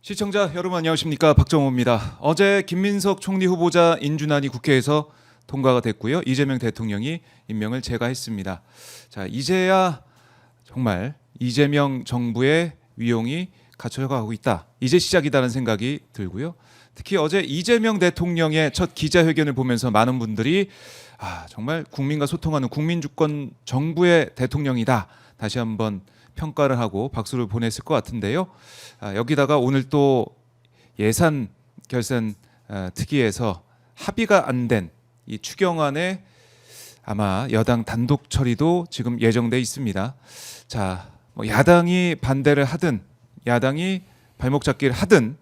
시청자 여러분 안녕하십니까, 박정호입니다. 어제 김민석 총리 후보자 인준안이 국회에서 통과가 됐고요. 이재명 대통령이 임명을 제거했습니다. 자, 이제야 정말 이재명 정부의 위용이 갖춰가고 있다. 이제 시작이다라는 생각이 들고요. 특히 어제 이재명 대통령의 첫 기자회견을 보면서 많은 분들이 정말 국민과 소통하는 국민주권 정부의 대통령이다. 다시 한번 평가를 하고 박수를 보냈을 것 같은데요. 여기다가 오늘 또 예산 결산 특위에서 합의가 안 된 이 추경안에 아마 여당 단독 처리도 지금 예정돼 있습니다. 자, 야당이 반대를 하든 야당이 발목 잡기를 하든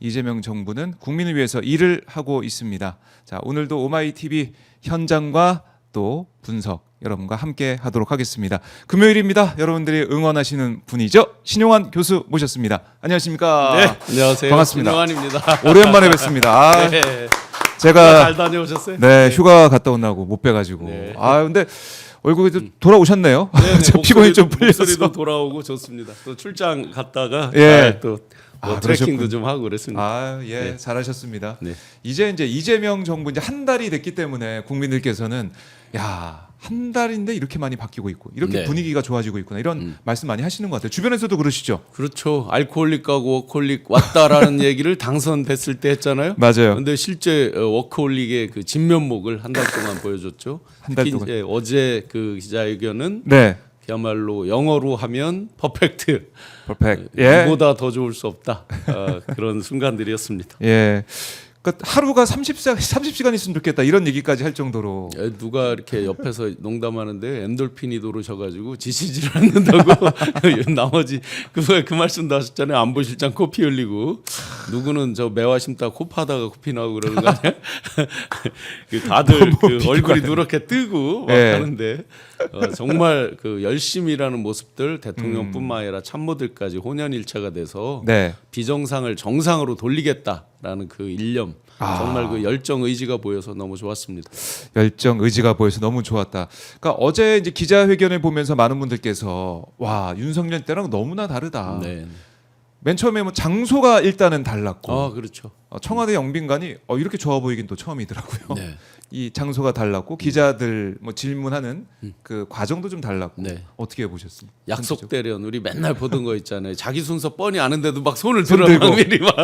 이재명 정부는 국민을 위해서 일을 하고 있습니다. 자, 오늘도 오마이TV 현장과 또 분석 여러분과 함께 하도록 하겠습니다. 금요일입니다. 여러분들이 응원하시는 분이죠. 신용환 교수 모셨습니다. 안녕하십니까? 네, 안녕하세요. 반갑습니다. 신용환입니다. 오랜만에 뵙습니다. 네. 제가 잘 다녀오셨어요? 네, 휴가 갔다 온다고 못 뵈가지고. 네. 근데 얼굴이 좀 돌아오셨네요. 네, 피곤이 좀 풀려서. 목소리도 돌아오고 좋습니다. 또 출장 갔다가 예. 또 그러셨군요. 트레킹도 좀 하고 그랬습니다. 네. 잘하셨습니다. 네. 이제 이재명 정부 이제 한 달이 됐기 때문에 국민들께서는 한 달인데 이렇게 많이 바뀌고 있고 이렇게 네. 분위기가 좋아지고 있구나 이런 말씀 많이 하시는 것 같아요. 주변에서도 그러시죠? 그렇죠. 알코올릭하고 워커홀릭 왔다라는 얘기를 당선됐을 때 했잖아요. 맞아요. 근데 실제 워커홀릭의 그 진면목을 한 달 동안 보여줬죠. 한달 특히 동안. 이제 어제 그 기자회견은 네, 그야말로 영어로 하면 퍼펙트. 퍼펙트. 예, 이보다 더 좋을 수 없다. 그런 순간들이었습니다. 예. 그러니까 하루가 30시간 있으면 좋겠다 이런 얘기까지 할 정도로. 누가 이렇게 옆에서 농담하는데 엔돌핀이 도르셔가지고 지치지를 않는다고 나머지 그 말씀도 하셨잖아요. 안보실장 코피 흘리고 누구는 저 매화 심다 코 파다가 코피 나고 그러는 거 아니야? 다들 그 얼굴이 누렇게 뜨고 막 예. 하는데 정말 그 열심히 일하는 모습들 대통령뿐만 아니라 참모들까지 혼연일체가 돼서 네. 비정상을 정상으로 돌리겠다라는 그 일념 정말 그 열정 의지가 보여서 너무 좋았습니다. 열정 의지가 보여서 너무 좋았다. 그러니까 어제 이제 기자회견을 보면서 많은 분들께서 윤석열 때랑 너무나 다르다. 네. 맨 처음에 장소가 일단은 달랐고 그렇죠. 청와대 영빈관이 이렇게 좋아 보이긴 또 처음이더라고요. 네. 이 장소가 달랐고 기자들 질문하는 그 과정도 좀 달랐고 네. 어떻게 보셨습니까? 약속 대련 우리 맨날 보던 거 있잖아요. 자기 순서 뻔히 아는데도 막 손을 손 들어 들고. 막 미리 막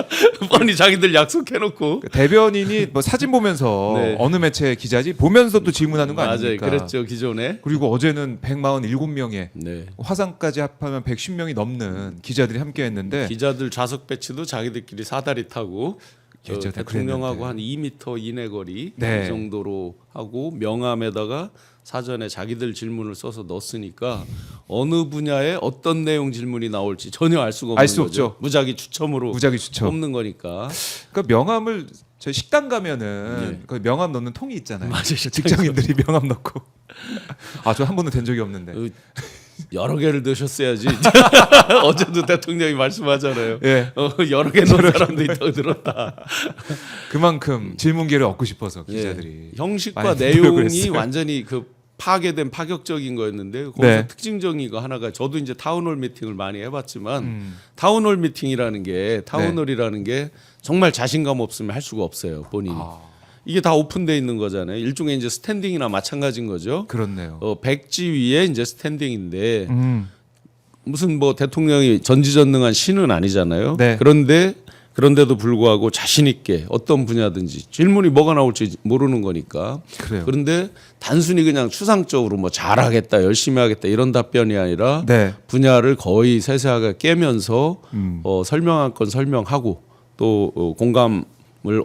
뻔히 자기들 약속해놓고. 그 대변인이 사진 보면서 네. 어느 매체 기자지 보면서 또 질문하는 거 맞아요. 아닙니까? 그랬죠 기존에. 그리고 어제는 147명의 네. 화상까지 합하면 110명이 넘는 기자들이 함께했는데 기자들 좌석 배치도 자기들끼리 사다리 타고 예전에 대통령하고 그랬는데. 한 2m 이내 거리 네. 이 정도로 하고 명함에다가 사전에 자기들 질문을 써서 넣었으니까 어느 분야에 어떤 내용 질문이 나올지 전혀 알 수가 없는 알 수 거죠. 없죠. 무작위 추첨으로 무작위 추첨. 뽑는 거니까. 그러니까 명함을 저희 식당 가면은 네. 그 명함 넣는 통이 있잖아요. 맞아요. 직장인들이 명함 넣고. 저 한 번도 된 적이 없는데. 여러 개를 넣으셨어야지. 어제도 대통령이 말씀하잖아요. 예. 여러 개 넣은 사람도 있다고 들었다. 그만큼 질문기를 얻고 싶어서 기자들이. 예. 형식과 많이 노력을 내용이 했어요. 완전히 그 파괴된 파격적인 거였는데 거기서 네. 특징적인 거 하나가 저도 이제 타운홀 미팅을 많이 해봤지만 타운홀 미팅이라는 게 타운홀이라는 게 정말 자신감 없으면 할 수가 없어요 본인이. 이게 다 오픈돼 있는 거잖아요. 일종의 이제 스탠딩이나 마찬가지인 거죠. 그렇네요. 백지 위에 이제 스탠딩인데 무슨 뭐 대통령이 전지전능한 신은 아니잖아요. 네. 그런데도 불구하고 자신 있게 어떤 분야든지 질문이 뭐가 나올지 모르는 거니까. 그래요. 그런데 단순히 그냥 추상적으로 뭐 잘하겠다, 열심히 하겠다 이런 답변이 아니라 네. 분야를 거의 세세하게 깨면서 설명할 건 설명하고 또 공감을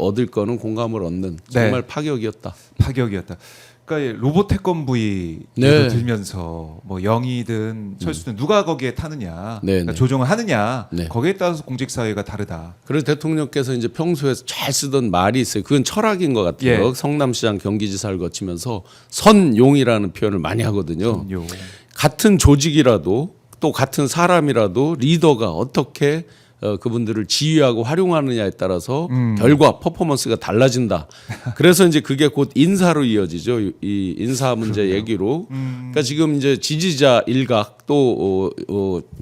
얻을 거는 공감을 얻는 정말 네. 파격이었다. 파격이었다. 그러니까 이 로봇 태권브이 네. 예를 들면서 뭐 영이든 철수든 누가 거기에 타느냐, 네, 그러니까 네. 조정을 하느냐, 네. 거기에 따라서 공직 사회가 다르다. 그래서 대통령께서 이제 평소에 잘 쓰던 말이 있어요. 그건 철학인 것 같아요. 예. 성남시장 경기지사를 거치면서 선용이라는 표현을 많이 하거든요. 요. 같은 조직이라도 또 같은 사람이라도 리더가 어떻게 그분들을 지휘하고 활용하느냐에 따라서 결과 퍼포먼스가 달라진다. 그래서 이제 그게 곧 인사로 이어지죠. 이 인사 문제 얘기로. 그러니까 지금 이제 지지자 일각 또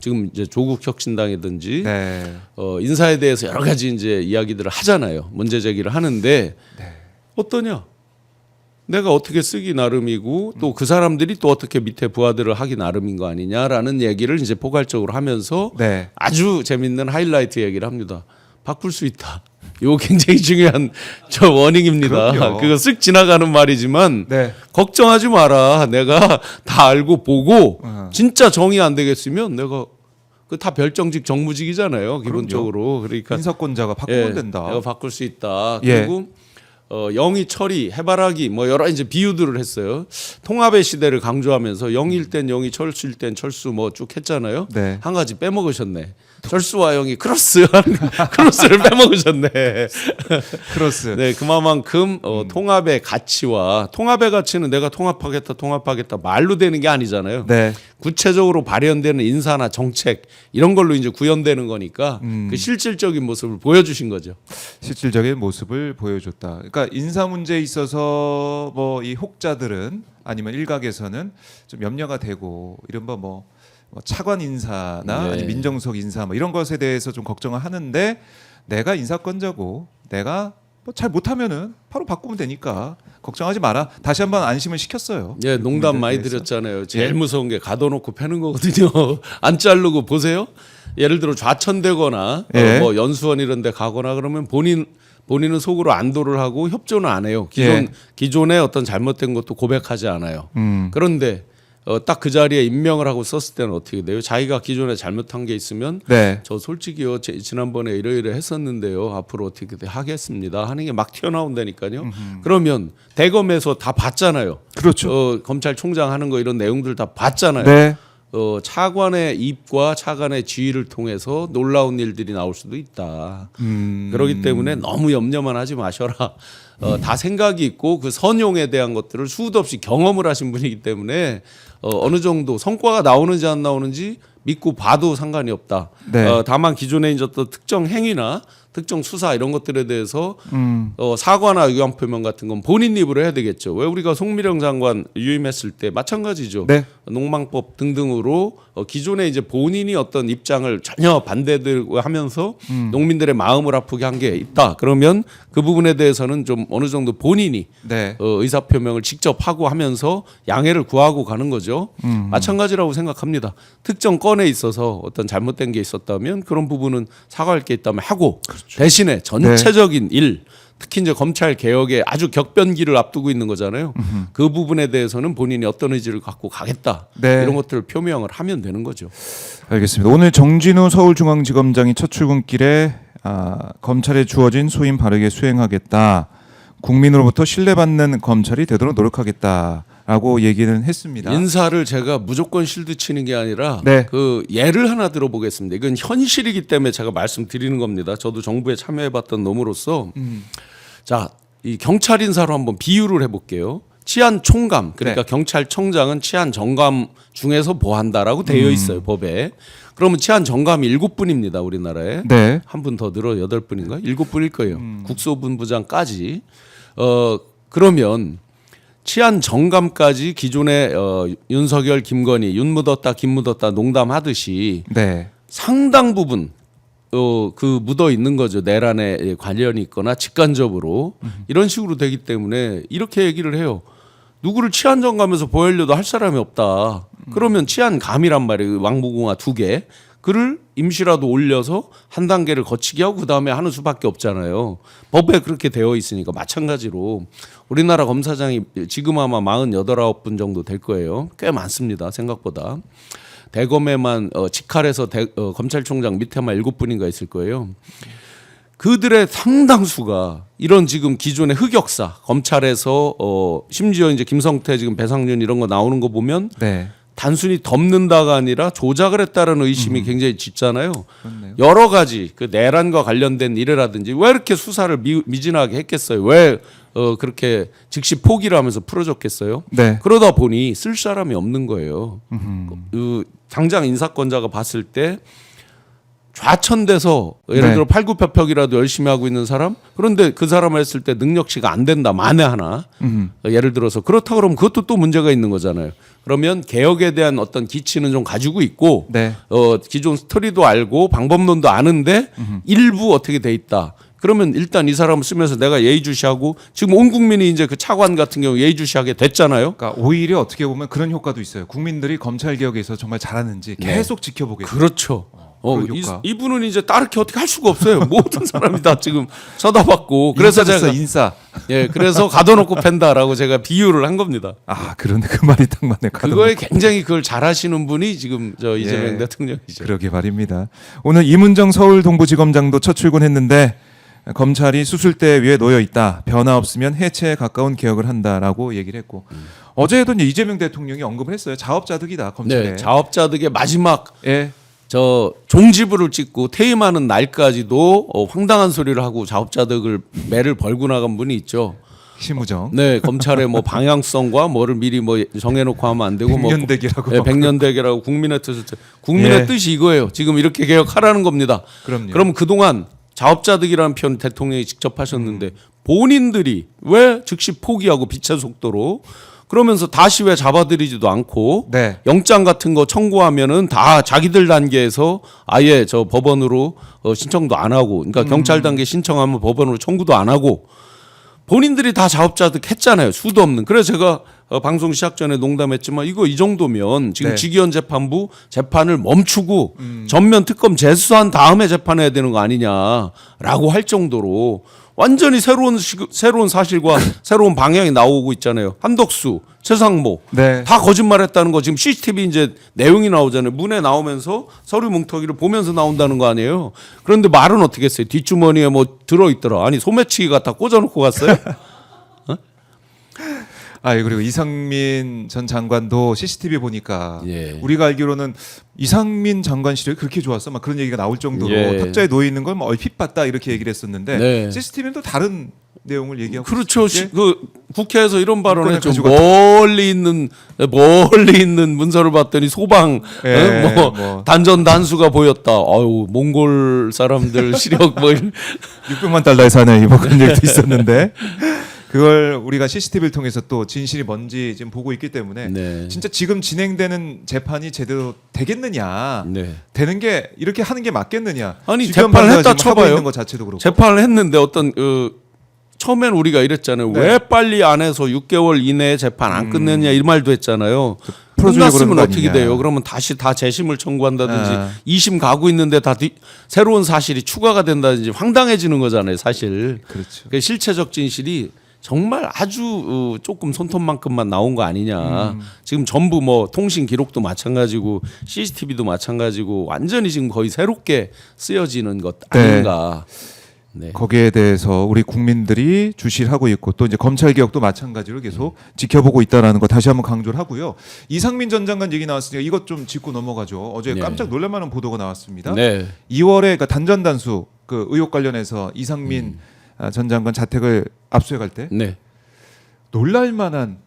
지금 이제 조국 혁신당이든지 네. 인사에 대해서 여러 가지 이제 이야기들을 하잖아요. 문제 제기를 하는데 어떠냐? 내가 어떻게 쓰기 나름이고 또 그 사람들이 또 어떻게 밑에 부하들을 하기 나름인 거 아니냐라는 얘기를 이제 포괄적으로 하면서 네. 아주 재밌는 하이라이트 얘기를 합니다. 바꿀 수 있다. 이거 굉장히 중요한 저 워닝입니다. 그럼요. 그거 쓱 지나가는 말이지만 네. 걱정하지 마라. 내가 다 알고 보고 진짜 정의 안 되겠으면 내가 그 다 별정직 정무직이잖아요. 기본적으로. 그러니까 인사권자가 바꾸면 된다. 내가 바꿀 수 있다. 예. 그리고 영의 처리, 해바라기 뭐 여러 이제 비유들을 했어요. 통합의 시대를 강조하면서 영일 땐 영이, 철수일 땐 철수 뭐 쭉 했잖아요. 네. 한 가지 빼먹으셨네. 철수와 영이 크로스 크로스를 빼먹으셨네. 크로스. 네, 그만큼 통합의 가치와 통합의 가치는 내가 통합하겠다 말로 되는 게 아니잖아요. 네. 구체적으로 발현되는 인사나 정책 이런 걸로 이제 구현되는 거니까 그 실질적인 모습을 보여주신 거죠. 실질적인 모습을 보여줬다. 그러니까 인사 문제에 있어서 뭐 이 혹자들은 아니면 일각에서는 좀 염려가 되고 이른바 뭐 차관 인사나 네. 아니면 민정수석 인사 뭐 이런 것에 대해서 좀 걱정을 하는데 내가 인사권자고 내가 뭐 잘 못하면은 바로 바꾸면 되니까 걱정하지 마라. 다시 한번 안심을 시켰어요. 예, 농담 많이 대해서. 드렸잖아요. 제일 무서운 게 가둬놓고 패는 거거든요. 안 자르고 보세요. 예를 들어 좌천되거나 예. 뭐 연수원 이런 데 가거나 그러면 본인은 속으로 안도를 하고 협조는 안 해요. 예. 기존의 어떤 잘못된 것도 고백하지 않아요. 그런데 딱 그 자리에 임명을 하고 썼을 때는 어떻게 돼요? 자기가 기존에 잘못한 게 있으면 네. 저 솔직히요 지난번에 이러이러 했었는데요 앞으로 어떻게 하겠습니다 하는 게 막 튀어나온다니까요. 그러면 대검에서 다 봤잖아요. 그렇죠. 검찰총장 하는 거 이런 내용들 다 봤잖아요. 네. 차관의 입과 차관의 지휘를 통해서 놀라운 일들이 나올 수도 있다. 그렇기 때문에 너무 염려만 하지 마셔라. 다 생각이 있고 그 선용에 대한 것들을 수도 없이 경험을 하신 분이기 때문에 어느 정도 성과가 나오는지 안 나오는지 믿고 봐도 상관이 없다. 네. 다만 기존에 이제 또 특정 행위나 특정 수사 이런 것들에 대해서 사과나 의견 표명 같은 건 본인 입으로 해야 되겠죠. 왜 우리가 송미령 장관 유임했을 때 마찬가지죠. 네. 농망법 등등으로 기존에 이제 본인이 어떤 입장을 전혀 반대되고 하면서 농민들의 마음을 아프게 한 게 있다. 그러면 그 부분에 대해서는 좀 어느 정도 본인이 네. 의사 표명을 직접 하고 하면서 양해를 구하고 가는 거죠. 마찬가지라고 생각합니다. 특정 건에 있어서 어떤 잘못된 게 있었다면 그런 부분은 사과할 게 있다면 하고 대신에 전체적인 일 특히 이제 검찰 개혁에 아주 격변기를 앞두고 있는 거잖아요. 그 부분에 대해서는 본인이 어떤 의지를 갖고 가겠다. 네. 이런 것들을 표명을 하면 되는 거죠. 알겠습니다. 오늘 정진우 서울중앙지검장이 첫 출근길에 검찰에 주어진 소임 바르게 수행하겠다. 국민으로부터 신뢰받는 검찰이 되도록 노력하겠다라고 얘기는 했습니다. 인사를 제가 무조건 실드 치는 게 아니라 네. 그 예를 하나 들어보겠습니다. 이건 현실이기 때문에 제가 말씀드리는 겁니다. 저도 정부에 참여해봤던 놈으로서 자, 이 경찰 인사로 한번 비유를 해볼게요. 치안 총감 그러니까 네. 경찰청장은 치안 정감 중에서 보한다라고 되어 있어요 법에. 그러면 치안 정감이 7분입니다 우리나라에. 네. 한 분 더 늘어 8분인가? 7분일 거예요. 국소본부장까지. 그러면 치안 정감까지 기존에 윤석열, 김건희, 윤 묻었다, 김 묻었다 농담하듯이 네. 상당 부분 그 묻어 있는 거죠. 내란에 관련이 있거나 직간접으로 이런 식으로 되기 때문에 이렇게 얘기를 해요. 누구를 치안정감에서 보호하려도 할 사람이 없다. 그러면 치안감이란 말이에요. 왕무궁화 2개. 그를 임시라도 올려서 한 단계를 거치게 하고 그다음에 하는 수밖에 없잖아요. 법에 그렇게 되어 있으니까 마찬가지로 우리나라 검사장이 지금 아마 48, 9분 정도 될 거예요. 꽤 많습니다. 생각보다. 대검에만 직할에서 검찰총장 밑에만 7분인가 있을 거예요. 그들의 상당수가 이런 지금 기존의 흑역사 검찰에서 심지어 이제 김성태 지금 배상윤 이런 거 나오는 거 보면 네. 단순히 덮는다가 아니라 조작을 했다는 의심이 굉장히 짙잖아요. 그렇네요. 여러 가지 그 내란과 관련된 일이라든지 왜 이렇게 수사를 미진하게 했겠어요? 왜 그렇게 즉시 포기를 하면서 풀어줬겠어요? 네. 그러다 보니 쓸 사람이 없는 거예요. 당장 인사권자가 봤을 때 좌천돼서 예를 네. 들어 팔굽혀펴기라도 열심히 하고 있는 사람 그런데 그 사람을 했을 때 능력치가 안 된다 만에 하나 예를 들어서 그렇다 그러면 그것도 또 문제가 있는 거잖아요. 그러면 개혁에 대한 어떤 기치는 좀 가지고 있고 네. 기존 스토리도 알고 방법론도 아는데 일부 어떻게 돼 있다. 그러면 일단 이 사람을 쓰면서 내가 예의주시하고 지금 온 국민이 이제 그 차관 같은 경우 예의주시하게 됐잖아요. 그러니까 오히려 어떻게 보면 그런 효과도 있어요. 국민들이 검찰 개혁에서 정말 잘하는지 계속 지켜보게 돼요. 그렇죠. 그런 효과. 이분은 이제 다르게 어떻게 할 수가 없어요. 모든 사람이 다 지금 쳐다봤고 그래서 인싸 제가 인싸. 예 그래서 가둬놓고 팬다라고 제가 비유를 한 겁니다. 아 그런데 그 말이 딱 맞네. 그거에 굉장히 그걸 잘하시는 분이 지금 저 이재명 예. 대통령이죠. 그러게 말입니다. 오늘 이문정 서울 동부지검장도 첫 출근했는데 검찰이 수술대 위에 놓여 있다. 변화 없으면 해체에 가까운 개혁을 한다라고 얘기를 했고 어제도 이제 이재명 대통령이 언급을 했어요. 자업자득이다 검찰에. 네, 자업자득의 마지막 예. 저 종지부를 찍고 퇴임하는 날까지도 황당한 소리를 하고 자업자득을 매를 벌고 나간 분이 있죠. 심우정. 네, 검찰의 뭐 방향성과 뭐를 미리 뭐 정해놓고 하면 안 되고 백년대기라고. 네, 백년대계라고 국민의 뜻을 국민의 예. 뜻이 이거예요. 지금 이렇게 개혁하라는 겁니다. 그럼요. 그럼 그동안 자업자득이라는 표현 대통령이 직접 하셨는데 본인들이 왜 즉시 포기하고 빛의 속도로 그러면서 다시 왜 잡아들이지도 않고 네. 영장 같은 거 청구하면은 다 자기들 단계에서 아예 저 법원으로 신청도 안 하고 그러니까 경찰 단계 신청하면 법원으로 청구도 안 하고 본인들이 다 자업자득 했잖아요. 수도 없는. 그래서 제가 방송 시작 전에 농담했지만 이거 이 정도면 지금 네. 직위원 재판부 재판을 멈추고 전면 특검 재수한 다음에 재판해야 되는 거 아니냐라고 할 정도로 완전히 새로운 사실과 새로운 방향이 나오고 있잖아요. 한덕수, 최상모 네. 다 거짓말했다는 거 지금 CCTV 이제 내용이 나오잖아요. 문에 나오면서 서류 뭉터기를 보면서 나온다는 거 아니에요. 그런데 말은 어떻게 했어요? 뒷주머니에 뭐 들어있더라. 아니 소매치기 갖다 꽂아놓고 갔어요? 아 그리고 이상민 전 장관도 CCTV 보니까 예. 우리가 알기로는 이상민 장관 시절이 그렇게 좋았어 막 그런 얘기가 나올 정도로 예. 탑자에 놓여 있는 걸 뭐 얼핏 봤다 이렇게 얘기를 했었는데 네. CCTV는 또 다른 내용을 얘기하고 그렇죠. 있어요. 그 국회에서 이런 발언을 인권을 했죠. 가지고 멀리 있는 문서를 봤더니 소방 예, 뭐 뭐. 단전 단수가 보였다. 아유 몽골 사람들 시력 뭐 이런 600만 달러의 사나이 뭐 그런 얘기도 있었는데 그걸 우리가 CCTV를 통해서 또 진실이 뭔지 지금 보고 있기 때문에 네. 진짜 지금 진행되는 재판이 제대로 되겠느냐 네. 되는 게 이렇게 하는 게 맞겠느냐 아니, 주변 재판을 판사가 했다 지금 하고 쳐봐요. 있는 것 자체도 그렇고 재판을 했는데 어떤 처음엔 우리가 이랬잖아요. 네. 왜 빨리 안 해서 6개월 이내에 재판 안 끝냈냐 이 말도 했잖아요. 풀어주려고 끝났으면 그러는 거 어떻게 아니냐. 돼요? 그러면 다시 다 재심을 청구한다든지 아. 2심 가고 있는데 다 새로운 사실이 추가가 된다든지 황당해지는 거잖아요. 사실. 그렇죠. 그 실체적 진실이 정말 아주 조금 손톱만큼만 나온 거 아니냐. 지금 전부 뭐 통신 기록도 마찬가지고 CCTV도 마찬가지고 완전히 지금 거의 새롭게 쓰여지는 것 아닌가. 네. 거기에 대해서 우리 국민들이 주시를 하고 있고 또 이제 검찰 개혁도 마찬가지로 계속 지켜보고 있다라는 거 다시 한번 강조를 하고요. 이상민 전 장관 얘기 나왔으니까 이것 좀 짚고 넘어가죠. 어제 네. 깜짝 놀랄만한 보도가 나왔습니다. 네. 2월에 그러니까 단전 단수 그 의혹 관련해서 이상민 전 장관 자택을 압수해 갈 때 네. 놀랄만한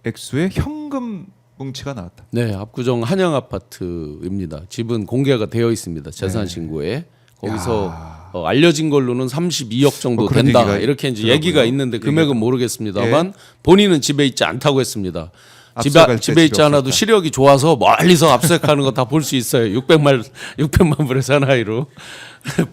액수의 현금 뭉치가 나왔다. 네, 압구정 한양 아파트입니다. 집은 공개가 되어 있습니다. 재산 네. 신고에 거기서 알려진 걸로는 32억 정도 그런 된다. 얘기가 이렇게 이제 있더라고요. 얘기가 있는데 금액은 얘기가. 모르겠습니다만 본인은 집에 있지 않다고 했습니다. 압수할 때 집에 있지 집에 않아도 없었다. 시력이 좋아서 멀리서 압수하는 거 다 볼 수 있어요. 600만 불의 사나이로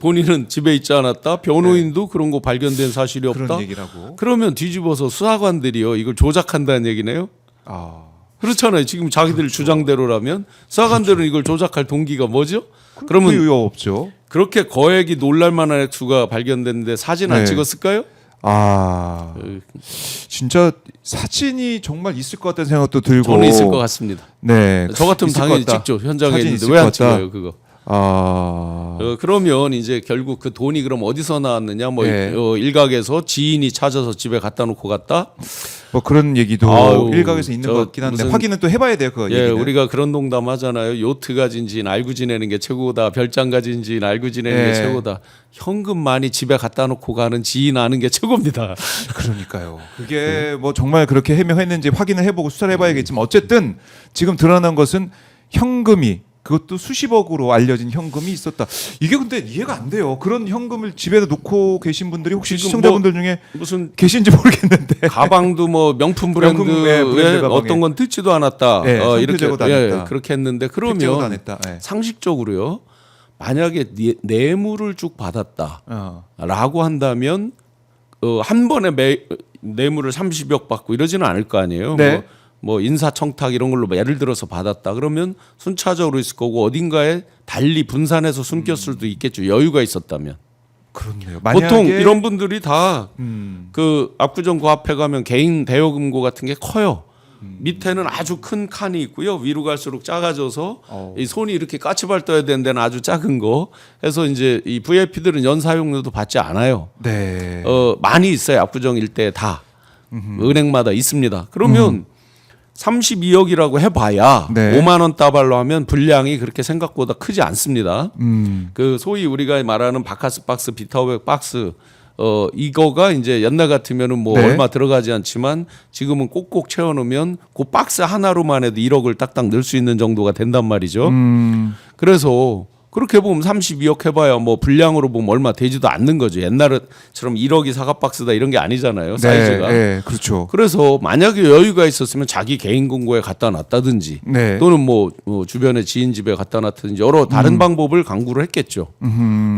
본인은 집에 있지 않았다. 변호인도 그런 거 발견된 사실이 없다. 그런 얘기라고. 그러면 뒤집어서 수사관들이요 이걸 조작한다는 얘기네요. 아, 그렇잖아요. 지금 자기들 주장대로라면 수사관들은 이걸 조작할 동기가 뭐죠? 그 그러면 의혹 없죠. 그렇게 거액이 놀랄만한 액수가 발견됐는데 사진 안 네. 찍었을까요? 아, 진짜 사진이 정말 있을 것 같다는 생각도 들고. 저는 있을 것 같습니다. 네, 저 같으면 있을 당연히 것 같다. 찍죠. 현장에 사진 있는데 있을 왜 안 것 같다. 찍어요 그거? 아, 그러면 이제 결국 그 돈이 그럼 어디서 나왔느냐? 뭐 네. 일각에서 지인이 찾아서 집에 갖다 놓고 갔다. 뭐 그런 얘기도 아유, 일각에서 있는 것 같긴 한데 무슨- 확인은 또 해봐야 돼요. 그 예, 얘기는. 우리가 그런 농담 하잖아요. 요트 가진 지인 알고 지내는 게 최고다. 별장 가진 지인 알고 지내는 게 예. 최고다. 현금 많이 집에 갖다 놓고 가는 지인 아는 게 최고입니다. 그러니까요. 그게 뭐 정말 그렇게 해명했는지 확인을 해보고 수사를 해봐야겠지만 어쨌든 지금 드러난 것은 현금이 그것도 수십억으로 알려진 현금이 있었다. 이게 근데 이해가 안 돼요. 그런 현금을 집에다 놓고 계신 분들이 혹시 지금 시청자분들 중에 무슨 계신지 모르겠는데 가방도 뭐 명품 명품, 예, 브랜드에 브랜드 가방에. 어떤 건 뜯지도 않았다. 예, 손 이렇게 제거도 안 했다. 그렇게 했는데 택제도 안 그러면 했다. 예. 상식적으로요. 만약에 뇌물을 쭉 받았다라고 한다면 한 번에 뇌물을 30억 받고 이러지는 않을 거 아니에요. 네. 뭐 인사청탁 이런 걸로 예를 들어서 받았다 그러면 순차적으로 있을 거고 어딘가에 달리 분산해서 숨겼을 수도 있겠죠. 여유가 있었다면. 그렇네요. 보통 이런 분들이 다 음. 그 압구정 그 앞에 가면 개인 대여금고 같은 게 커요. 밑에는 아주 큰 칸이 있고요. 위로 갈수록 작아져서 이 손이 이렇게 까치발 떠야 되는 데는 아주 작은 거 해서 이제 이 VIP들은 연사용료도 받지 않아요. 네. 많이 있어요. 압구정 일대에 다. 은행마다 있습니다. 그러면 32억이라고 해봐야 네. 5만 원 따발로 하면 분량이 그렇게 생각보다 크지 않습니다. 음. 그 소위 우리가 말하는 바카스 박스, 비타오백 박스 이거가 이제 옛날 같으면은 뭐 네. 얼마 들어가지 않지만 지금은 꼭꼭 채워놓으면 그 박스 하나로만 해도 1억을 딱딱 넣을 수 있는 정도가 된단 말이죠. 그래서 그렇게 보면 32억 해봐야 뭐 분량으로 보면 얼마 되지도 않는 거죠. 옛날처럼 1억이 사과박스다 이런 게 아니잖아요. 사이즈가. 네, 그렇죠. 그래서 만약에 여유가 있었으면 자기 개인 금고에 갖다 놨다든지 네. 또는 뭐 주변에 지인 집에 갖다 놨다든지 여러 다른 방법을 강구를 했겠죠.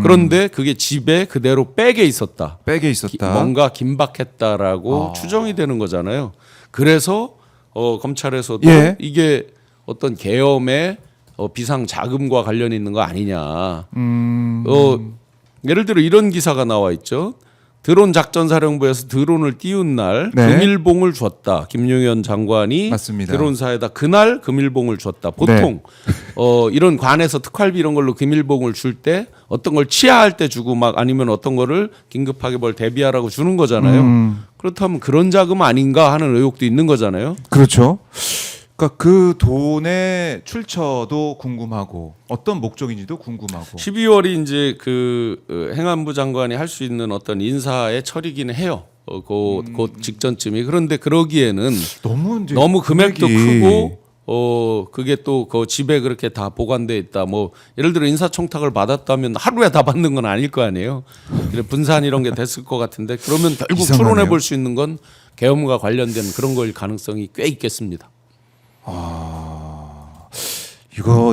그런데 그게 집에 그대로 백에 있었다. 백에 있었다. 뭔가 긴박했다라고 추정이 되는 거잖아요. 그래서 검찰에서도 예. 이게 어떤 계엄의 비상 자금과 관련이 있는 거 아니냐. 예를 들어 이런 기사가 나와 있죠. 드론 작전사령부에서 드론을 띄운 날 네. 금일봉을 줬다. 김용현 장관이 맞습니다. 드론사에다 그날 금일봉을 줬다. 보통 이런 관에서 특활비 이런 걸로 금일봉을 줄 때 어떤 걸 치아할 때 주고 막 아니면 어떤 거를 긴급하게 뭘 대비하라고 주는 거잖아요. 그렇다면 그런 자금 아닌가 하는 의혹도 있는 거잖아요. 그렇죠. 그러니까 그 돈의 출처도 궁금하고 어떤 목적인지도 궁금하고. 12월이 이제 그 행안부 장관이 할 수 있는 어떤 인사의 처리기는 해요. 그 직전쯤이. 그런데 그러기에는 너무 금액도 금액이- 크고 그게 또 그 집에 그렇게 다 보관돼 있다. 뭐 예를 들어 인사청탁을 받았다면 하루에 다 받는 건 아닐 거 아니에요. 그래 분산 이런 게 됐을 것 같은데 그러면 결국 이상하네요. 추론해 볼 수 있는 건 계엄과 관련된 그런 걸 가능성이 꽤 있겠습니다.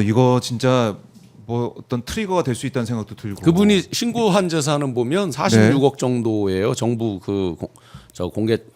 이거 진짜 뭐 어떤 트리거가 될 수 있다는 생각도 들고. 그분이 신고한 재산은 보면 46억 정도예요. 정부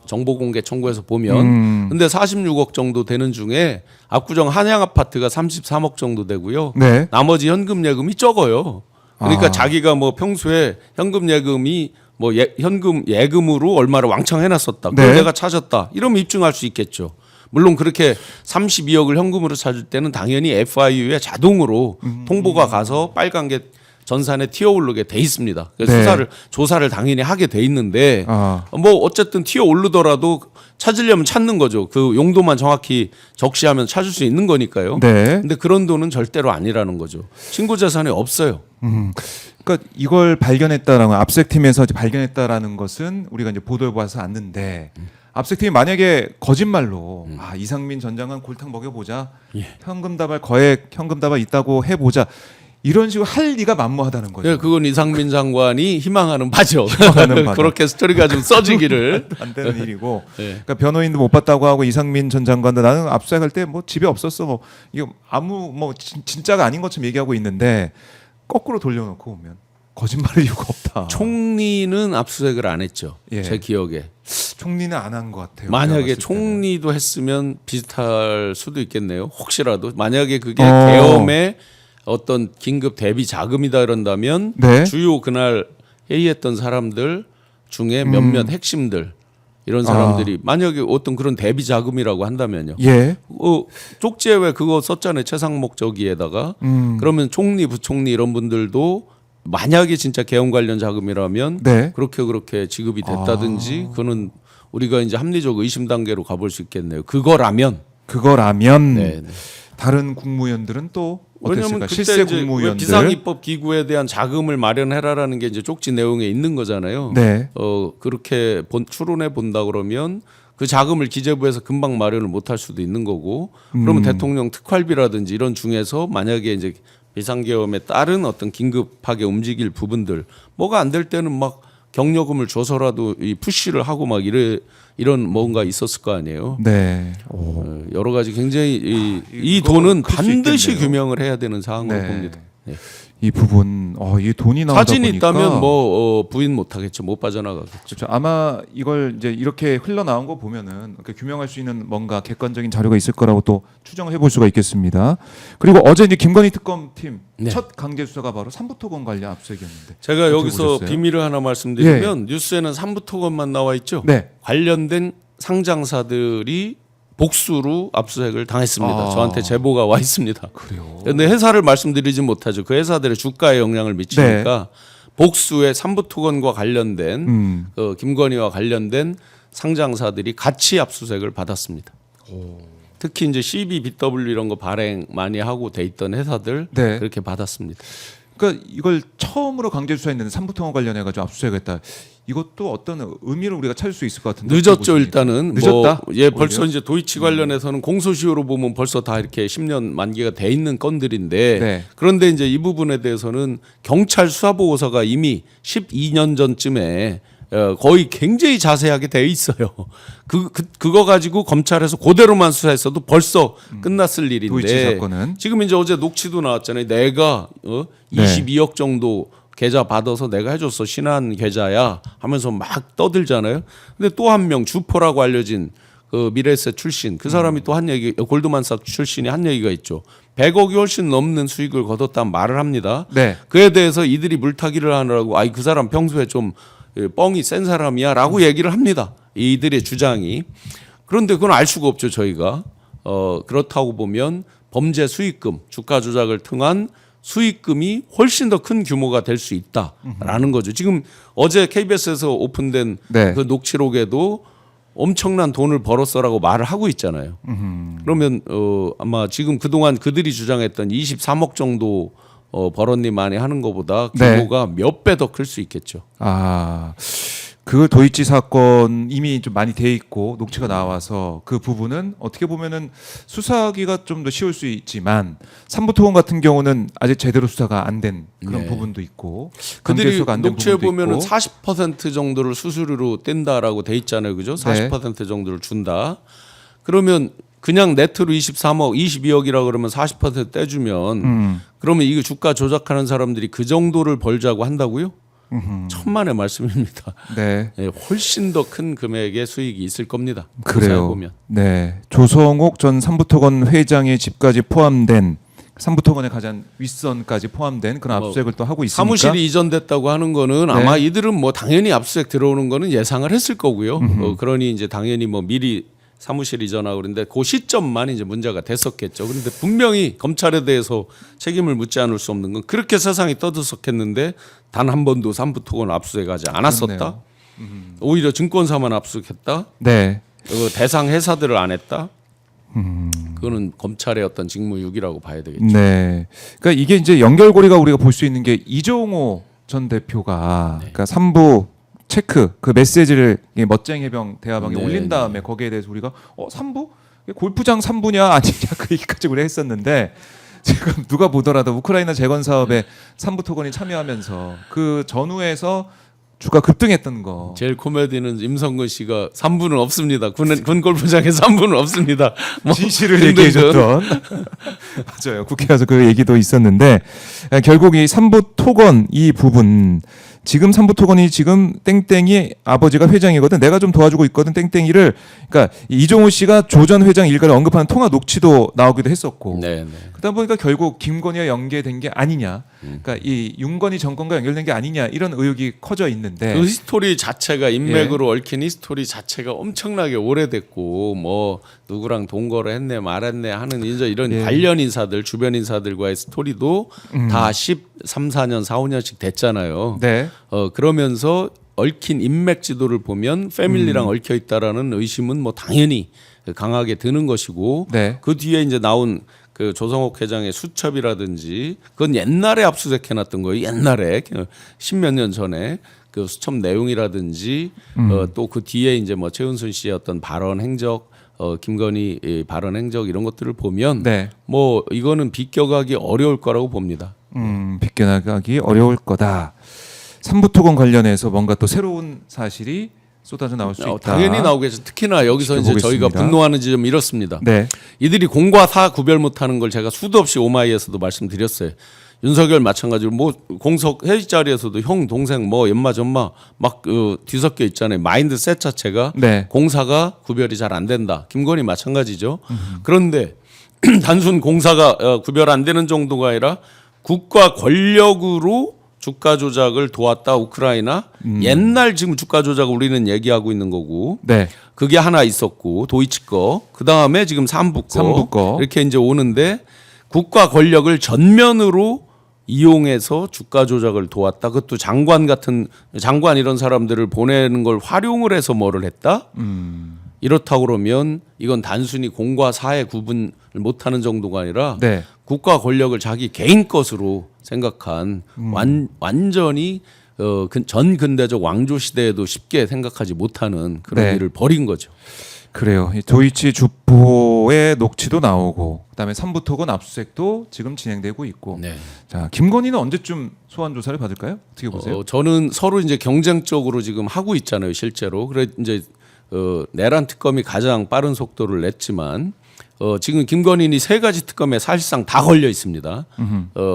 정보 공개 청구에서 보면. 근데 46억 정도 되는 중에 압구정 한양 아파트가 33억 정도 되고요. 네. 나머지 현금 예금이 적어요. 그러니까 자기가 뭐 평소에 현금 예금이 뭐 현금 예금으로 얼마를 왕창 해놨었다. 그걸 네. 내가 찾았다. 이러면 입증할 수 있겠죠. 물론 그렇게 32억을 현금으로 찾을 때는 당연히 FIU에 자동으로 통보가 가서 빨간 게 전산에 튀어오르게 돼 있습니다. 그래서 네. 조사를 당연히 하게 돼 있는데 아. 뭐 어쨌든 튀어오르더라도 찾으려면 찾는 거죠. 그 용도만 정확히 적시하면 찾을 수 있는 거니까요. 네. 근데 그런 돈은 절대로 아니라는 거죠. 신고 재산에 없어요. 그러니까 이걸 발견했다라는 압색팀에서 이제 발견했다라는 것은 우리가 이제 보도를 봐서 아는데 압색팀이 만약에 거짓말로 이상민 전 장관 골탕 먹여보자, 현금 다발 거액 현금 다발 있다고 해보자 이런 식으로 할 리가 만무하다는 거죠. 네, 그건 이상민 장관이 희망하는 바죠. 희망하는 바다. 그렇게 스토리가 좀 써지기를. 안 되는 일이고, 네. 그러니까 변호인도 못 봤다고 하고 이상민 전 장관도 나는 압수수색할 때 뭐 집에 없었어, 뭐 이거 아무 뭐 진짜가 아닌 것처럼 얘기하고 있는데 거꾸로 돌려놓고 보면 거짓말할 이유가 없다. 총리는 압수수색을 안 했죠. 예. 제 기억에. 총리는 안 한 것 같아요. 제가 만약에 봤을 때는. 총리도 했으면 비슷할 수도 있겠네요. 혹시라도 만약에 그게 어. 계엄의 어떤 긴급 대비 자금이다 그런다면 네. 주요 그날 회의했던 사람들 중에 몇몇 핵심들 이런 사람들이 만약에 어떤 그런 대비 자금이라고 한다면요. 예. 쪽지에 왜 그거 썼잖아요. 최상목 저기에다가 그러면 총리, 부총리 이런 분들도 만약에 진짜 계엄 관련 자금이라면 네. 그렇게 지급이 됐다든지 그거는 우리가 이제 합리적 의심 단계로 가볼 수 있겠네요. 그거라면 그거라면 네. 다른 국무위원들은 또 왜냐하면 어땠을까? 그때 실세 이제 국무위원들. 비상입법 기구에 대한 자금을 마련해라라는 게 이제 쪽지 내용에 있는 거잖아요. 네. 그렇게 추론해 본다 그러면 그 자금을 기재부에서 금방 마련을 못할 수도 있는 거고 그러면 대통령 특활비라든지 이런 중에서 만약에 이제 비상계엄에 따른 어떤 긴급하게 움직일 부분들 뭐가 안 될 때는 막 경력금을 줘서라도 이 푸시를 하고 막 이런 뭔가 있었을 거 아니에요. 네. 여러 가지 굉장히 이 이거 돈은 클 수 반드시 있겠네요. 규명을 해야 되는 사항으로 네. 봅니다. 네. 이 부분 이 돈이 나오다 사진이 보니까 있다면 뭐 부인 못하겠죠. 못 빠져나가겠죠. 그렇죠. 아마 이걸 이제 이렇게 흘러나온 거 보면은 이렇게 규명할 수 있는 뭔가 객관적인 자료가 있을 거라고 또 추정을 해볼 수가 있겠습니다. 그리고 어제 이제 김건희 특검팀 네. 첫 강제 수사가 바로 삼부토건 관련 압수수색이었는데 제가 어떻게 여기서 보셨어요? 비밀을 하나 말씀드리면 뉴스에는 삼부토건만 나와 있죠. 네. 관련된 상장사들이 복수로 압수수색을 당했습니다. 아. 저한테 제보가 와 있습니다. 그래요. 그런데 회사를 말씀드리지 못하죠. 그 회사들의 주가에 영향을 미치니까 복수의 삼부토건과 관련된 김건희와 관련된 상장사들이 같이 압수수색을 받았습니다. 특히 이제 CBBW 이런 거 발행 많이 하고 돼 있던 회사들 네. 그렇게 받았습니다. 그러니까 이걸 처음으로 강제 수사했는데 삼부토건 관련해 가지고 압수수색했다. 이것도 어떤 의미를 우리가 찾을 수 있을 것 같은데. 늦었죠. 어떻게 보십니까? 일단은 늦었다. 예, 벌써 이제 도이치 관련해서는 공소시효로 보면 벌써 다 이렇게 10년 만기가 돼 있는 건들인데 네. 그런데 이제 이 부분에 대해서는 경찰 수사 보고서가 이미 12년 전쯤에 거의 굉장히 자세하게 돼 있어요. 그거 가지고 검찰에서 그대로만 수사했어도 벌써 끝났을 일인데 도이치 사건은 지금 이제 어제 녹취도 나왔잖아요. 내가 22억 정도 계좌 받아서 내가 해줬어. 신한 계좌야 하면서 막 떠들잖아요. 근데 또 한 명 주포라고 알려진 그 미래에셋 출신 그 사람이 또 한 얘기 골드만삭 출신이 한 얘기가 있죠. 100억이 훨씬 넘는 수익을 거뒀다는 말을 합니다. 네. 그에 대해서 이들이 물타기를 하느라고 아이 그 사람 평소에 좀 뻥이 센 사람이야라고 얘기를 합니다. 이들의 주장이. 그런데 그건 알 수가 없죠. 저희가 그렇다고 보면 범죄 수익금 주가 조작을 통한 수익금이 훨씬 더 큰 규모가 될 수 있다라는 거죠. 지금 어제 KBS에서 오픈된 네. 그 녹취록에도 엄청난 돈을 벌었어라고 말을 하고 있잖아요. 그러면 아마 지금 그동안 그들이 주장했던 23억 정도 벌었니 많이 하는 것보다 네. 규모가 몇 배 더 클 수 있겠죠. 그 도이치 사건 이미 좀 많이 돼 있고 녹취가 나와서 그 부분은 어떻게 보면은 수사하기가 좀 더 쉬울 수 있지만 삼부토건 같은 경우는 아직 제대로 수사가 안 된 그런 네. 부분도 있고 그들이 강제수사가 안 된 녹취에 부분도 보면은 있고 40% 정도를 수수료로 뗀다라고 돼 있잖아요, 그죠? 네. 40% 정도를 준다. 그러면 그냥 네트로 23억, 22억이라 그러면 40% 떼주면 그러면 이거 주가 조작하는 사람들이 그 정도를 벌자고 한다고요? 천만의 말씀입니다. 네. 예, 훨씬 더 큰 금액의 수익이 있을 겁니다. 그래요. 보면. 네. 조성옥 전 삼부토건 회장의 집까지 포함된 삼부토건의 가장 윗선까지 포함된 그런 뭐 압수수색을 또 하고 있으니까 사무실이 이전됐다고 하는 거는 네. 아마 이들은 뭐 당연히 압수수색 들어오는 거는 예상을 했을 거고요. 그러니 이제 당연히 뭐 미리 사무실 이전하고 그런데 그 시점만 이제 문제가 됐었겠죠. 그런데 분명히 검찰에 대해서 책임을 묻지 않을 수 없는 건 그렇게 세상이 떠들썩했는데 단 한 번도 삼부토건 압수수색하지 않았었다. 그렇네요. 오히려 증권사만 압수수색했다. 네. 대상 회사들을 안 했다. 그거는 검찰의 어떤 직무유기라고 봐야 되겠죠. 네. 그러니까 이게 이제 연결고리가 우리가 볼 수 있는 게 이종호 전 대표가 그러니까 삼부 체크 그 메시지를 이 멋쟁이 해병 대화방에 네, 올린 다음에 거기에 대해서 우리가 삼부 골프장 3부냐 아니냐 그 얘기까지 우리 했었는데 지금 누가 보더라도 우크라이나 재건 사업에 삼부토건이 참여하면서 그 전후에서 주가 급등했던 거. 제일 코미디는 임성근 씨가 3부는 없습니다. 군 골프장에 3부는 없습니다. 뭐 진실을 등등등. 얘기해줬던 맞아요. 국회에서 그 얘기도 있었는데 결국 이 삼부토건 이 부분 지금 삼부토건이 지금 땡땡이 아버지가 회장이거든. 내가 좀 도와주고 있거든. 땡땡이를 그러니까 이종우 씨가 조 전 회장 일가를 언급하는 통화 녹취도 나오기도 했었고. 네, 네. 그러다 보니까 결국 김건희와 연계된 게 아니냐. 그러니까 이 윤건희 정권과 연결된 게 아니냐 이런 의혹이 커져 있는데. 그 스토리 자체가 인맥으로 얽힌 이 스토리 자체가 엄청나게 오래됐고 뭐 누구랑 동거를 했네 말했네 하는 이런 예. 관련 인사들 주변 인사들과의 스토리도 다 13, 14년, 4, 5년씩 됐잖아요. 네. 그러면서 얽힌 인맥 지도를 보면 패밀리랑 얽혀 있다라는 의심은 뭐 당연히 강하게 드는 것이고 네. 그 뒤에 이제 나온 그 조성옥 회장의 수첩이라든지 그건 옛날에 압수수색 해놨던 거예요. 옛날에 십몇 년 전에 그 수첩 내용이라든지 또 그 뒤에 이제 뭐 최은순 씨의 어떤 발언 행적, 김건희 발언 행적 이런 것들을 보면 네. 뭐 이거는 비껴가기 어려울 거라고 봅니다. 비껴나가기 어려울 거다. 삼부토건 관련해서 뭔가 또 새로운 사실이 쏟아져 나올 수 있다. 당연히 나오겠죠. 특히나 여기서 이제 저희가 지켜보겠습니다. 분노하는 지점 이렇습니다. 네. 이들이 공과 사 구별 못하는 걸 제가 수도 없이 오마이에서도 말씀드렸어요. 윤석열 마찬가지로 뭐 공석 회의 자리에서도 형 동생 뭐 연마 전마 막 뒤섞여 있잖아요. 마인드셋 자체가 네. 공사가 구별이 잘 안 된다. 김건희 마찬가지죠. 그런데 단순 공사가 구별 안 되는 정도가 아니라 국가 권력으로 주가 조작을 도왔다 우크라이나. 옛날 지금 주가 조작을 우리는 얘기하고 있는 거고. 네. 그게 하나 있었고 도이치 거. 그다음에 지금 삼부 거. 이렇게 이제 오는데 국가 권력을 전면으로 이용해서 주가 조작을 도왔다. 그것도 장관 이런 사람들을 보내는 걸 활용을 해서 뭐를 했다. 이렇다고 그러면 이건 단순히 공과 사의 구분을 못하는 정도가 아니라 네. 국가 권력을 자기 개인 것으로 생각한 완전히 전 근대적 왕조 시대에도 쉽게 생각하지 못하는 그런 네. 일을 벌인 거죠. 그래요. 이 도이치 주포의 녹취도 나오고 그다음에 삼부토건 압수수색도 지금 진행되고 있고. 네. 자, 김건희는 언제쯤 소환 조사를 받을까요? 어떻게 보세요? 저는 서로 이제 경쟁적으로 지금 하고 있잖아요, 실제로. 그래 이제 내란 특검이 가장 빠른 속도를 냈지만 지금 김건희는 세 가지 특검에 사실상 다 걸려 있습니다.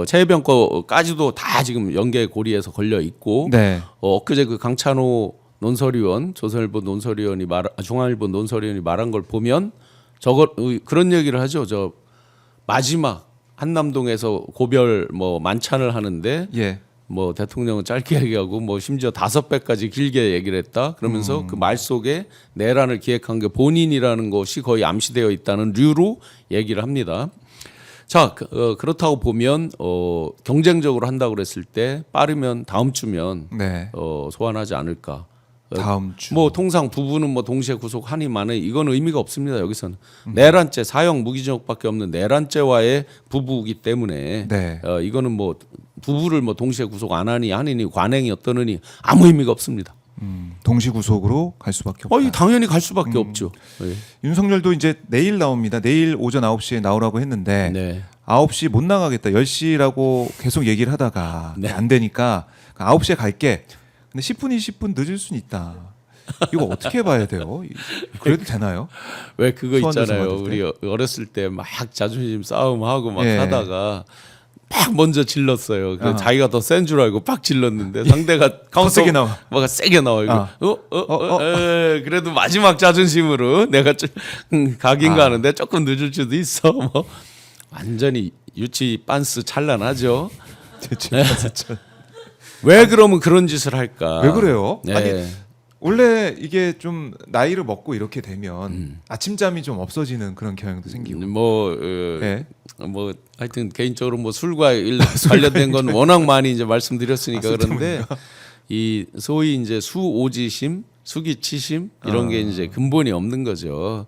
최혜병 거까지도 다 지금 연계 고리에서 걸려 있고. 네. 엊그제 그 강찬호 논설위원, 조선일보 논설위원이 중앙일보 논설위원이 말한 걸 보면 그런 얘기를 하죠. 저 마지막 한남동에서 고별 뭐 만찬을 하는데 예. 뭐 대통령은 짧게 얘기하고 뭐 심지어 5배까지 길게 얘기를 했다. 그러면서 그 말 속에 내란을 기획한 게 본인이라는 것이 거의 암시되어 있다는 류로 얘기를 합니다. 자, 그렇다고 보면 경쟁적으로 한다고 그랬을 때 빠르면 다음 주면 네. 소환하지 않을까. 다음 주. 뭐 통상 부부는 뭐 동시에 구속하니 마니 이건 의미가 없습니다. 여기서는 내란죄 사형 무기징역밖에 없는 내란죄와의 부부이기 때문에 네. 이거는 뭐 부부를 뭐 동시에 구속 안 하니 아니니 관행이 어떠느니 아무 의미가 없습니다. 동시 구속으로 갈 수밖에 없다. 당연히 갈 수밖에 없죠. 예. 윤석열도 이제 내일 나옵니다. 내일 오전 9시에 나오라고 했는데 네. 9시 못 나가겠다. 10시라고 계속 얘기를 하다가 네. 안 되니까 9시에 갈게. 근데 10분, 20분 늦을 수는 있다. 이거 어떻게 봐야 돼요? 그래도 되나요? 왜 그거 소환 조사 있잖아요. 받을 때? 우리 어렸을 때 막 자존심 싸움하고 막 예. 하다가 막 먼저 질렀어요. 아하. 자기가 더 센 줄 알고 팍 질렀는데 상대가 더 세게 나와. 뭐가 세게 나와. 이거. 그래도 마지막 자존심으로 내가 좀 가긴가 하는데 조금 늦을 수도 있어. 뭐 완전히 유치 빤스 찬란하죠. 왜 그러면 그런 짓을 할까? 왜 그래요? 네. 아니 원래 이게 좀 나이를 먹고 이렇게 되면 아침잠이 좀 없어지는 그런 경향도 생기고. 네. 뭐 하여튼 개인적으로 뭐 술과 관련된 건 워낙 많이 이제 말씀드렸으니까 그런데 이 소위 이제 수오지심, 수기치심 이런 게 이제 근본이 없는 거죠.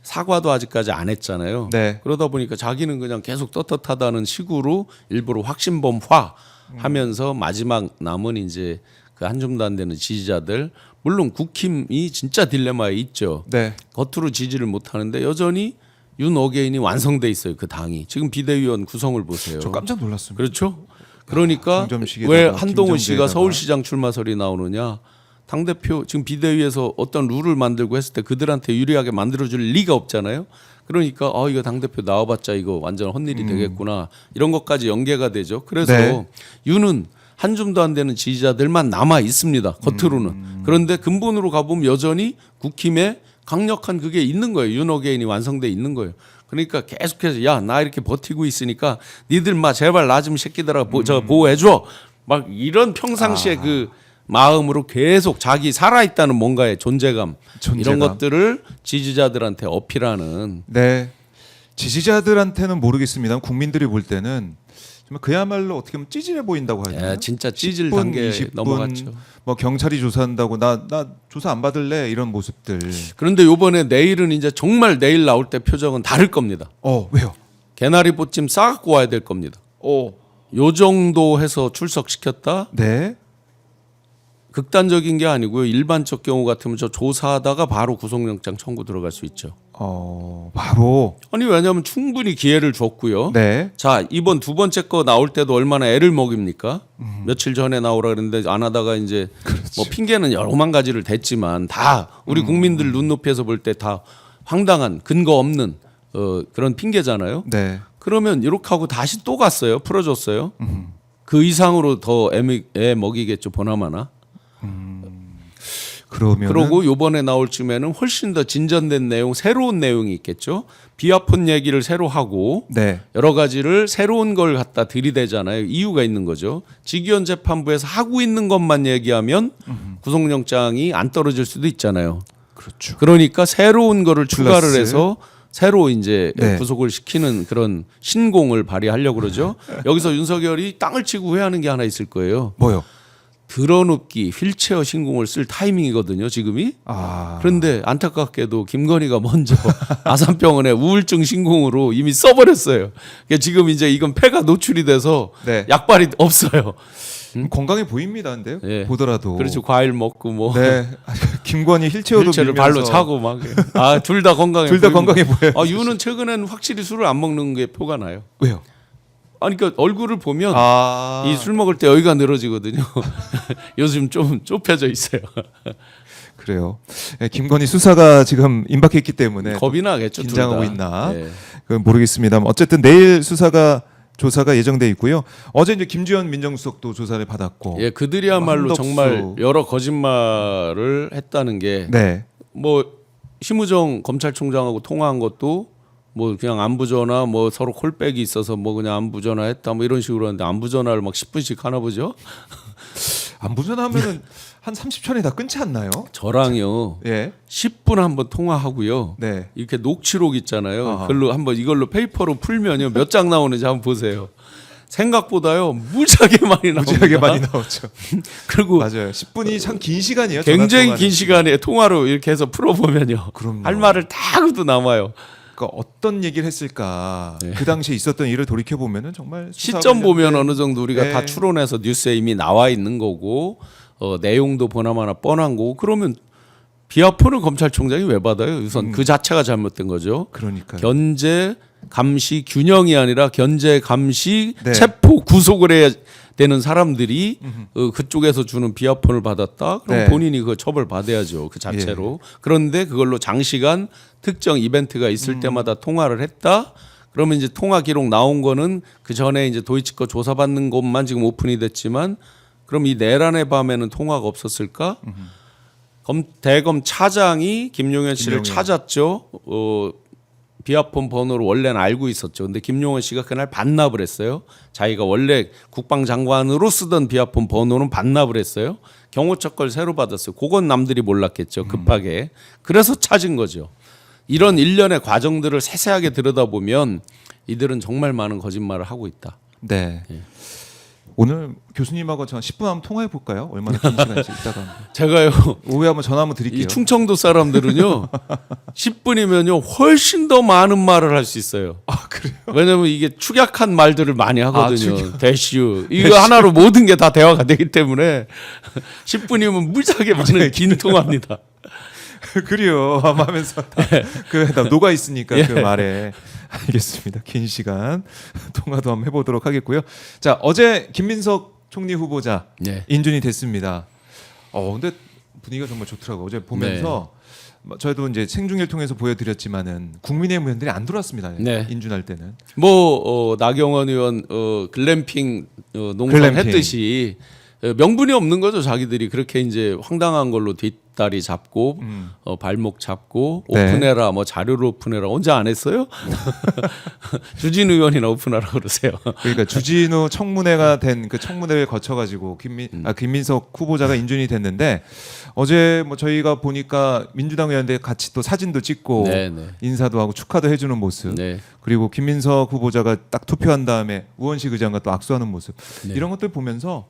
사과도 아직까지 안 했잖아요. 네. 그러다 보니까 자기는 그냥 계속 떳떳하다는 식으로 일부러 확신범화 하면서 마지막 남은 이제 그 한 줌도 안 되는 지지자들, 물론 국힘이 진짜 딜레마에 있죠. 네. 겉으로 지지를 못 하는데 여전히 윤 어게인이 완성돼 있어요. 그 당이. 지금 비대위원 구성을 보세요. 저 깜짝 놀랐습니다. 그렇죠? 그러니까 정점식에다가, 왜 한동훈 씨가 김정재에다가. 서울시장 출마설이 나오느냐? 당대표 지금 비대위에서 어떤 룰을 만들고 했을 때 그들한테 유리하게 만들어줄 리가 없잖아요. 그러니까 이거 당대표 나와봤자 이거 완전 헛일이 되겠구나. 이런 것까지 연계가 되죠. 그래서 네. 윤은 한 줌도 안 되는 지지자들만 남아 있습니다. 겉으로는. 그런데 근본으로 가보면 여전히 국힘에 강력한 그게 있는 거예요. 윤 어게인이 완성돼 있는 거예요. 그러니까 계속해서 야 나 이렇게 버티고 있으니까 니들 마 제발 나 좀 새끼들아 저 보호해줘. 막 이런 평상시에 그 마음으로 계속 자기 살아있다는 뭔가의 존재감. 이런 것들을 지지자들한테 어필하는. 네. 지지자들한테는 모르겠습니다. 국민들이 볼 때는 정말 그야말로 어떻게 보면 찌질해 보인다고 하죠. 예, 진짜 찌질 10분, 단계 20분, 넘어갔죠. 뭐 경찰이 조사한다고 나 조사 안 받을래 이런 모습들. 그런데 요번에 내일은 이제 정말 내일 나올 때 표정은 다를 겁니다. 왜요? 개나리 보찜 싸갖고 와야 될 겁니다. 요 정도 해서 출석시켰다? 네. 극단적인 게 아니고요. 일반적 경우 같으면 저 조사하다가 바로 구속영장 청구 들어갈 수 있죠. 바로 아니 왜냐하면 충분히 기회를 줬고요. 네. 자 이번 두 번째 거 나올 때도 얼마나 애를 먹입니까? 며칠 전에 나오라 그랬는데 안 하다가 이제 뭐 핑계는 여러만 가지를 댔지만 다 우리 국민들 눈높이에서 볼 때 다 황당한 근거 없는 그런 핑계잖아요. 네. 그러면 이렇게 하고 다시 또 갔어요. 풀어줬어요. 그 이상으로 더 애 먹이겠죠 보나마나. 그러고 요번에 나올 쯤에는 훨씬 더 진전된 내용, 새로운 내용이 있겠죠. 비아폰 얘기를 새로 하고 네. 여러 가지를 새로운 걸 갖다 들이대잖아요. 이유가 있는 거죠. 직위원 재판부에서 하고 있는 것만 얘기하면 구속영장이 안 떨어질 수도 있잖아요. 그렇죠. 그러니까 새로운 거를 추가를 플러스. 해서 새로 이제 네. 구속을 시키는 그런 신공을 발휘하려고 그러죠. 여기서 윤석열이 땅을 치고 후회하는 게 하나 있을 거예요. 뭐요? 드러눕기 휠체어 신공을 쓸 타이밍이거든요, 지금이. 그런데 안타깝게도 김건희가 먼저 아산병원에 우울증 신공으로 이미 써버렸어요. 그러니까 지금 이제 이건 폐가 노출이 돼서 네. 약발이 없어요. 건강해 보입니다, 근데요. 예. 보더라도. 그렇죠, 과일 먹고 뭐 네. 김건희 힐체어도 휠체어를 밀면서 발로 차고 막. 둘 다 건강해. 둘 다 보입니다. 건강해 보여요. 유는 최근에는 확실히 술을 안 먹는 게 표가 나요. 왜요? 아니 그러니까 얼굴을 보면 아. 이 술 먹을 때 여기가 늘어지거든요. 요즘 좀 좁혀져 있어요. 그래요. 네, 김건희 수사가 지금 임박했기 때문에 겁이 나겠죠. 긴장하고 둘 다. 있나? 네. 그건 모르겠습니다만 어쨌든 내일 조사가 예정돼 있고요. 어제 이제 김주현 민정수석도 조사를 받았고. 예, 그들이야말로 한덕수. 정말 여러 거짓말을 했다는 게 네. 뭐 심우정 검찰총장하고 통화한 것도 뭐 그냥 안부 전화 뭐 서로 콜백이 있어서 뭐 그냥 안부 전화했다 뭐 이런 식으로 하는데 안부 전화를 막 10분씩 하나 보죠. 안부 전화하면은 한 30초에 다 끊지 않나요? 저랑요. 예. 10분 한번 통화하고요. 네. 이렇게 녹취록 있잖아요. 아하. 그걸로 한번 이걸로 페이퍼로 풀면요 몇 장 나오는지 한번 보세요. 생각보다요 무지하게 많이 나옵니다. 무지하게 많이 나오죠. 그리고 맞아요. 10분이 참 긴 시간이에요. 굉장히 전화 긴 통화는. 시간에 통화로 이렇게 해서 풀어보면요. 그럼요. 할 말을 다 그래도 남아요. 그러니까 어떤 얘기를 했을까? 네. 그 당시에 있었던 일을 돌이켜 보면은 정말 수사 시점 보면 관련된- 어느 정도 우리가 네. 다 추론해서 뉴스에 이미 나와 있는 거고 내용도 보나마나 뻔한 거고 그러면 비아폰을 검찰총장이 왜 받아요? 우선 그 자체가 잘못된 거죠. 그러니까요. 견제 감시 균형이 아니라 견제 감시 네. 체포 구속을 해야 되는 사람들이 그쪽에서 주는 비아폰을 받았다. 그럼 네. 본인이 그 처벌 받아야죠. 그 자체로. 그런데 그걸로 장시간 특정 이벤트가 있을 때마다 통화를 했다. 그러면 이제 통화 기록 나온 거는 그 전에 이제 도이치 거 조사받는 것만 지금 오픈이 됐지만 그럼 이 내란의 밤에는 통화가 없었을까? 대검 차장이 김용현 씨를 김용현. 찾았죠. 비아폰 번호를 원래는 알고 있었죠. 근데 김용현 씨가 그날 반납을 했어요. 자기가 원래 국방장관으로 쓰던 비아폰 번호는 반납을 했어요. 경호처 걸 새로 받았어요. 그건 남들이 몰랐겠죠. 급하게. 그래서 찾은 거죠. 이런 일련의 과정들을 세세하게 들여다보면 이들은 정말 많은 거짓말을 하고 있다. 네. 예. 오늘 교수님하고 저 10분 한번 통화해 볼까요? 얼마나 긴 시간인지 이따가 제가요. 오후에 전화 한번 드릴게요. 이 충청도 사람들은요. 10분이면요. 훨씬 더 많은 말을 할 수 있어요. 아 그래요? 왜냐면 이게 축약한 말들을 많이 하거든요. 축약. 대슈. 이거 하나로 모든 게 다 대화가 되기 때문에 10분이면 무지하게 많은 긴 통화입니다. 그래요. 하면서 다 녹아 있으니까 예. 그 말에 알겠습니다. 긴 시간 통화도 한번 해보도록 하겠고요. 자 어제 김민석 총리 후보자 네. 인준이 됐습니다. 근데 분위기가 정말 좋더라고요. 어제 보면서 저희도 이제 생중계를 통해서 보여드렸지만은 국민의힘 의원들이 안 들어왔습니다. 네. 인준할 때는. 뭐 나경원 의원 글램핑 농담 글램핑. 했듯이 명분이 없는 거죠. 자기들이 그렇게 이제 황당한 걸로 뒷다리 잡고 발목 잡고 네. 오픈해라 뭐 자료를 오픈해라 언제 안 했어요? 주진 의원이나 오픈하라 그러세요. 그러니까 주진우 청문회가 된 그 청문회를 거쳐가지고 김민석 후보자가 인준이 됐는데 어제 뭐 저희가 보니까 민주당 의원들 같이 또 사진도 찍고 네, 네. 인사도 하고 축하도 해주는 모습 네. 그리고 김민석 후보자가 딱 투표한 다음에 우원식 의장과 또 악수하는 모습 네. 이런 것들 보면서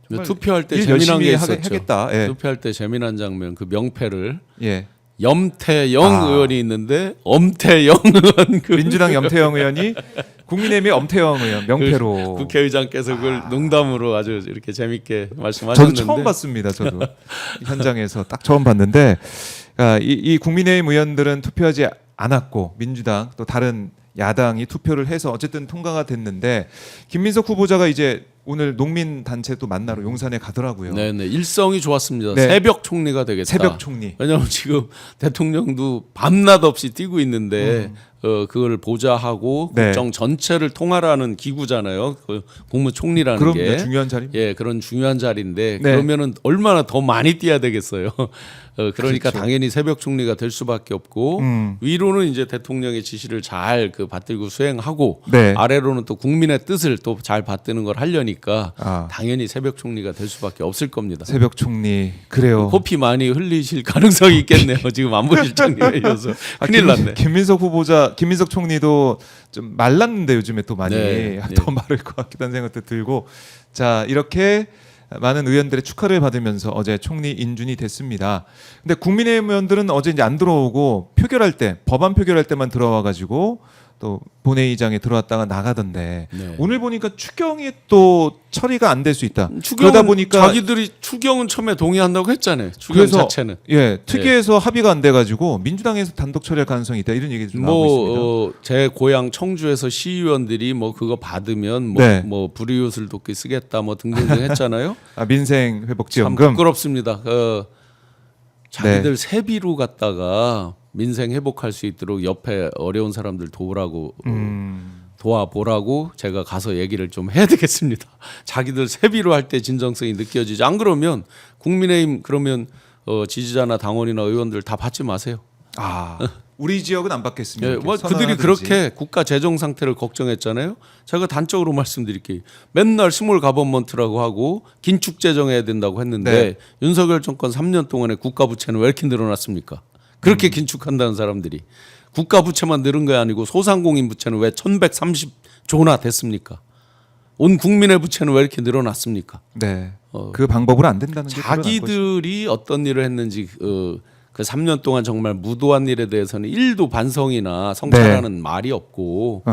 정말 투표할 때 일 재미난 열심히 게 있었죠. 하겠다. 예. 투표할 때 재미난 장면 그 명패를 예. 염태영 의원이 있는데 엄태영 의원 그 민주당 염태영 의원이 국민의힘의 엄태영 의원 명패로. 국회의장께서 그걸 농담으로 아주 이렇게 재밌게 저도 말씀하셨는데 처음 봤습니다. 저도 현장에서 딱 처음 봤는데 이 국민의힘 의원들은 투표하지 않았고 민주당 또 다른 야당이 투표를 해서 어쨌든 통과가 됐는데 김민석 후보자가 이제 오늘 농민 단체도 만나러 용산에 가더라고요. 네네 일성이 좋았습니다. 네. 새벽 총리가 되겠다. 새벽 총리. 왜냐하면 지금 대통령도 밤낮 없이 뛰고 있는데 그걸 보좌하고 네. 국정 전체를 통할하는 기구잖아요. 그 국무총리라는 그럼 게 중요한 자리. 예 그런 중요한 자리인데 네. 그러면은 얼마나 더 많이 뛰어야 되겠어요. 그러니까 그렇죠. 당연히 새벽 총리가 될 수밖에 없고 위로는 이제 대통령의 지시를 잘 그 받들고 수행하고 네. 아래로는 또 국민의 뜻을 또 잘 받드는 걸 하려니까 아. 당연히 새벽 총리가 될 수밖에 없을 겁니다. 새벽 총리. 그래요. 코피 많이 흘리실 가능성이 있겠네요. 지금 안보실장님이셔서 큰일 났네. 김민석 후보자, 김민석 총리도 좀 말랐는데 요즘에 또 많이 네, 더 마를 것 같다는 생각도 들고 자 이렇게 많은 의원들의 축하를 받으면서 어제 총리 인준이 됐습니다. 근데 국민의힘 의원들은 어제 이제 안 들어오고 표결할 때 법안 표결할 때만 들어와 가지고 또 본회의장에 들어왔다가 나가던데 네. 오늘 보니까 추경이 또 처리가 안 될 수 있다. 추경은 그러다 보니까 자기들이 추경은 처음에 동의한다고 했잖아요. 추경 그래서 자체는 예 특위에서 합의가 안 돼가지고 민주당에서 단독 처리할 가능성이 있다 이런 얘기 좀 나오고 있습니다. 제 고향 청주에서 시의원들이 뭐 그거 받으면 네. 뭐 불이웃을 돕기 쓰겠다 뭐 등등등 했잖아요. 민생 참 회복지원금. 부끄럽습니다. 자기들 세비로 갖다가 민생 회복할 수 있도록 옆에 어려운 사람들 도우라고 도와보라고 제가 가서 얘기를 좀 해야 되겠습니다. 자기들 세비로 할 때 진정성이 느껴지지. 안 그러면 국민의힘 그러면 지지자나 당원이나 의원들 다 받지 마세요. 아 우리 지역은 안 받겠습니다. 예, 이렇게 뭐 그들이 선언하든지. 그렇게 국가 재정 상태를 걱정했잖아요. 제가 단적으로 말씀드릴게요. 맨날 스몰 가버먼트라고 하고 긴축 재정해야 된다고 했는데 네. 윤석열 정권 3년 동안에 국가 부채는 왜 이렇게 늘어났습니까? 그렇게 긴축한다는 사람들이 국가 부채만 늘은 게 아니고 소상공인 부채는 왜 1130조나 됐습니까? 온 국민의 부채는 왜 이렇게 늘어났습니까? 네. 그 방법으로 안 된다는 게 드러난 거죠. 자기들이 어떤 일을 했는지 그 3년 동안 정말 무도한 일에 대해서는 1도 반성이나 성찰하는 말이 없고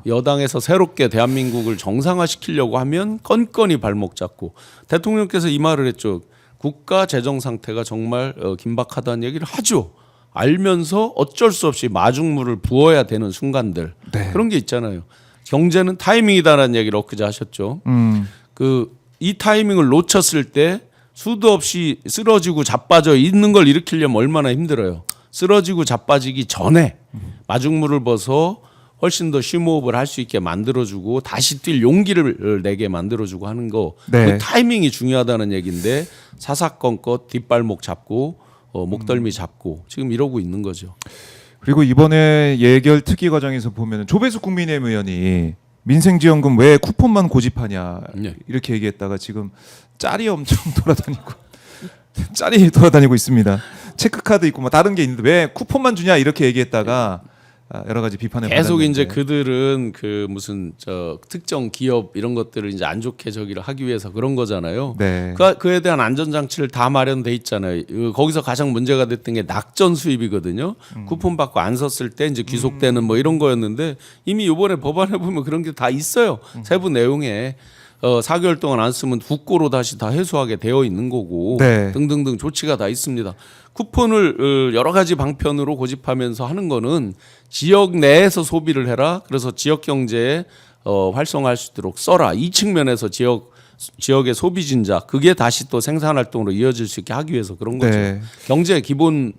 여당에서 새롭게 대한민국을 정상화시키려고 하면 건건이 발목 잡고 대통령께서 이 말을 했죠. 국가 재정 상태가 정말 긴박하다는 얘기를 하죠. 알면서 어쩔 수 없이 마중물을 부어야 되는 순간들 네. 그런 게 있잖아요. 경제는 타이밍이다라는 얘기를 엊그제 하셨죠. 이 타이밍을 놓쳤을 때 수도 없이 쓰러지고 자빠져 있는 걸 일으키려면 얼마나 힘들어요. 쓰러지고 자빠지기 전에 마중물을 벗어 훨씬 더 심호흡을 할 수 있게 만들어주고 다시 뛸 용기를 내게 만들어주고 하는 거. 네. 그 타이밍이 중요하다는 얘기인데 사사건건 뒷발목 잡고 목덜미 잡고 지금 이러고 있는 거죠. 그리고 이번에 예결 특위 과정에서 보면 조배수 국민의힘 의원이 민생지원금 왜 쿠폰만 고집하냐 네. 이렇게 얘기했다가 지금 짤이 엄청 돌아다니고 짤이 돌아다니고 있습니다. 체크카드 있고 뭐 다른 게 있는데 왜 쿠폰만 주냐 이렇게 얘기했다가 여러 가지 비판을 계속 받았는데. 이제 그들은 그 무슨 저 특정 기업 이런 것들을 이제 안 좋게 저기를 하기 위해서 그런 거잖아요. 네. 그에 대한 안전 장치를 다 마련돼 있잖아요. 거기서 가장 문제가 됐던 게 낙전 수입이거든요. 쿠폰 받고 안 썼을 때 이제 귀속되는 뭐 이런 거였는데 이미 이번에 법안에 보면 그런 게 다 있어요. 세부 내용에 4개월 동안 안 쓰면 국고로 다시 다 회수하게 되어 있는 거고 네. 등등등 조치가 다 있습니다. 쿠폰을 여러 가지 방편으로 고집하면서 하는 거는 지역 내에서 소비를 해라. 그래서 지역 경제에 활성화할 수 있도록 써라. 이 측면에서 지역의 소비 진작 그게 다시 또 생산 활동으로 이어질 수 있게 하기 위해서 그런 거죠. 네. 경제의 기본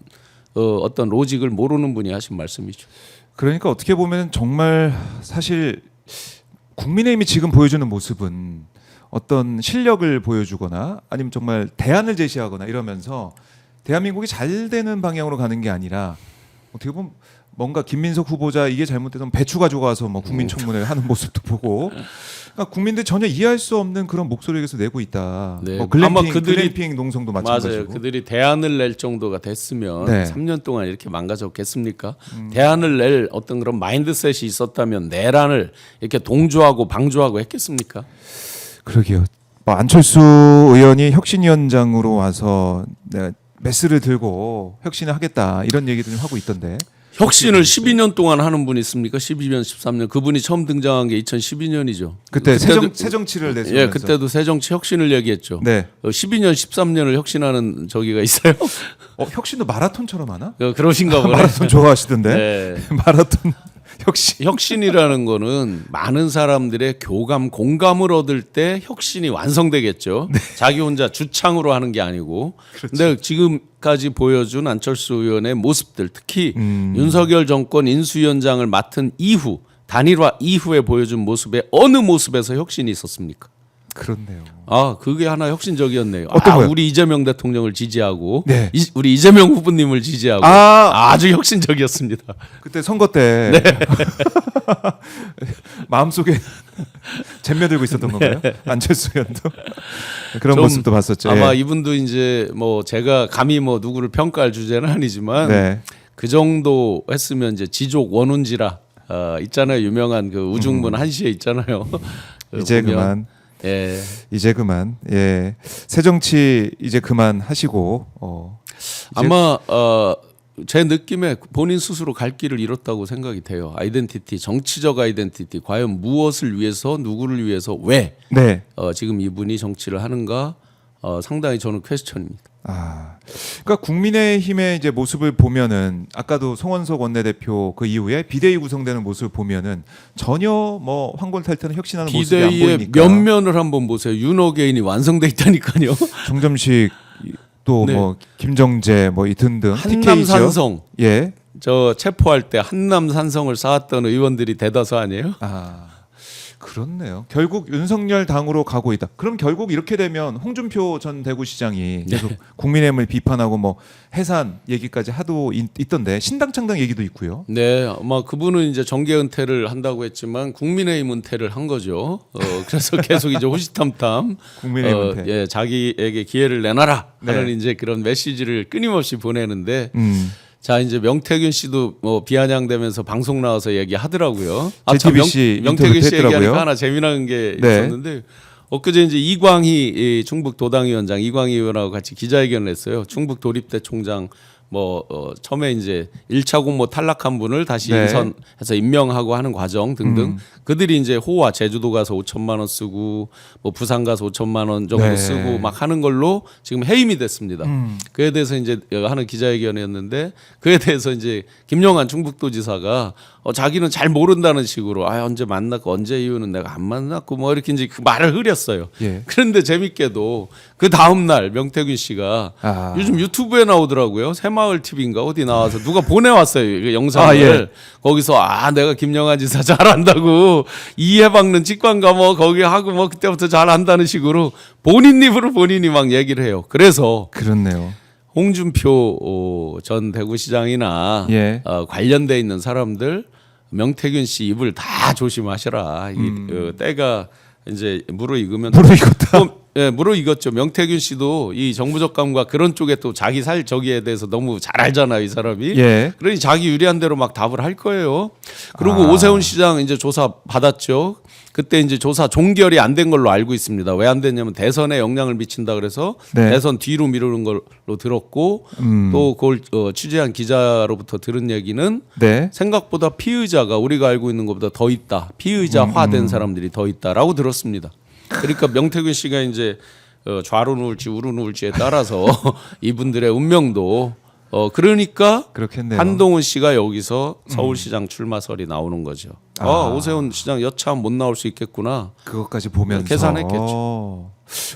어떤 로직을 모르는 분이 하신 말씀이죠. 그러니까 어떻게 보면 정말 사실 국민의힘이 지금 보여주는 모습은 어떤 실력을 보여주거나 아니면 정말 대안을 제시하거나 이러면서 대한민국이 잘 되는 방향으로 가는 게 아니라 어떻게 보면 뭔가 김민석 후보자 이게 잘못되면 배추 가져가서 뭐 국민청문회를 하는 모습도 보고 그러니까 국민들 전혀 이해할 수 없는 그런 목소리를 계속 내고 있다. 네. 뭐 글램핑, 아마 글램핑 농성도 마찬가지고. 맞아요. 그들이 대안을 낼 정도가 됐으면 네. 3년 동안 이렇게 망가졌겠습니까? 대안을 낼 어떤 그런 마인드셋이 있었다면 내란을 이렇게 동조하고 방조하고 했겠습니까? 그러게요. 뭐 안철수 의원이 혁신위원장으로 와서 메스를 들고 혁신을 하겠다 이런 얘기도 좀 하고 있던데. 혁신을 12년 동안 하는 분이 있습니까? 12년, 13년. 그분이 처음 등장한 게 2012년이죠. 그때 새정치를 내세우면서. 예, 그때도 새정치 혁신을 얘기했죠. 네. 12년, 13년을 혁신하는 저기가 있어요? 혁신도 마라톤처럼 하나? 그러신가 보네. 마라톤 좋아하시던데. 네. 마라톤 혁신. 혁신이라는 거는 많은 사람들의 교감, 공감을 얻을 때 혁신이 완성되겠죠. 자기 혼자 주창으로 하는 게 아니고. 근데 지금까지 보여준 안철수 의원의 모습들, 특히 윤석열 정권 인수위원장을 맡은 이후, 단일화 이후에 보여준 모습에 어느 모습에서 혁신이 있었습니까? 그렇네요. 아, 그게 하나 혁신적이었네요. 어떤 거요? 우리 이재명 대통령을 지지하고 네. 우리 이재명 후보님을 지지하고 아주 혁신적이었습니다. 그때 선거 때 마음속에 잼며들고 있었던 건가요? 안철수 의원도 그런 좀 모습도 봤었죠. 아마 예. 이분도 이제 뭐 제가 감히 뭐 누구를 평가할 주제는 아니지만 네. 그 정도 했으면 이제 지족 원운지라 있잖아요. 유명한 그 우중문 한시에 있잖아요. 이제 보면. 그만. 예. 이제 그만. 예. 새 정치 이제 그만 하시고 이제 아마 제 느낌에 본인 스스로 갈 길을 잃었다고 생각이 돼요. 아이덴티티, 정치적 아이덴티티, 과연 무엇을 위해서, 누구를 위해서, 왜 네. 지금 이분이 정치를 하는가 상당히 저는 퀘스천입니다. 그러니까 국민의힘의 이제 모습을 보면은 아까도 송원석 원내대표 그 이후에 비대위 구성되는 모습을 보면은 전혀 뭐 황골탈퇴는 혁신하는 모습이 안 비대위의 보이니까. 면면을 한번 보세요. 윤호개인이 완성돼 있다니까요. 정점식 또 네. 뭐 김정재 뭐 이 등등 한남산성 예. 저 체포할 때 한남산성을 쌓았던 의원들이 대다수 아니에요? 그렇네요. 결국 윤석열 당으로 가고 있다. 그럼 결국 이렇게 되면 홍준표 전 대구시장이 계속 국민의힘을 비판하고 뭐 해산 얘기까지 하도 있던데 신당 창당 얘기도 있고요. 네, 아마 그분은 이제 정계 은퇴를 한다고 했지만 국민의힘 은퇴를 한 거죠. 그래서 계속 이제 호시탐탐 국민의힘 은퇴. 예, 자기에게 기회를 내놔라 하는 네. 이제 그런 메시지를 끊임없이 보내는데. 자 이제 명태균 씨도 뭐 비아냥대면서 방송 나와서 얘기하더라고요. JTBC 명태균 씨 했더라고요. 얘기하니까 하나 재미난 게 네. 있었는데 엊그제 이제 이광희 충북 도당위원장 이광희 의원하고 같이 기자회견을 했어요. 충북 도립대 총장 뭐 처음에 이제 1차 공모 탈락한 분을 다시 네. 인선해서 임명하고 하는 과정 등등 그들이 이제 호화 제주도 가서 5천만 원 쓰고 뭐 부산 가서 5천만 원 정도 네. 쓰고 막 하는 걸로 지금 해임이 됐습니다. 그에 대해서 이제 하는 기자회견이었는데 그에 대해서 이제 김영환 충북도지사가 자기는 잘 모른다는 식으로 언제 만났고 언제 이후는 내가 안 만났고 뭐 이렇게 이제 그 말을 흐렸어요. 예. 그런데 재밌게도 그 다음 날 명태균 씨가 요즘 유튜브에 나오더라고요. 새마을 TV인가 어디 나와서 누가 보내왔어요. 그 영상을. 예. 거기서 내가 김영환 지사 잘한다고 이해박는 직관가 뭐 거기 하고 뭐 그때부터 잘한다는 식으로 본인 입으로 본인이 막 얘기를 해요. 그래서 그렇네요. 홍준표 전 대구시장이나 예. 관련돼 있는 사람들 명태균 씨 입을 다 조심하셔라. 이 때가 이제 무르익으면 무르익었다. 예, 무르익었죠. 명태균 씨도 이 정부적감과 그런 쪽에 또 자기 살 저기에 대해서 너무 잘 알잖아요, 이 사람이. 예. 그러니 자기 유리한 대로 막 답을 할 거예요. 그리고 오세훈 시장 이제 조사 받았죠. 그때 이제 조사 종결이 안 된 걸로 알고 있습니다. 왜 안 됐냐면 대선에 영향을 미친다 그래서 네. 대선 뒤로 미루는 걸로 들었고 또 그걸 취재한 기자로부터 들은 얘기는 네. 생각보다 피의자가 우리가 알고 있는 것보다 더 있다. 피의자화된 사람들이 더 있다라고 들었습니다. 그러니까 명태균 씨가 이제 좌로 누울지 우로 누울지에 따라서 이분들의 운명도 그러니까 그렇겠네요. 한동훈 씨가 여기서 서울시장 출마설이 나오는 거죠. 오세훈 시장 여차하면 못 나올 수 있겠구나. 그것까지 보면서 계산했겠죠.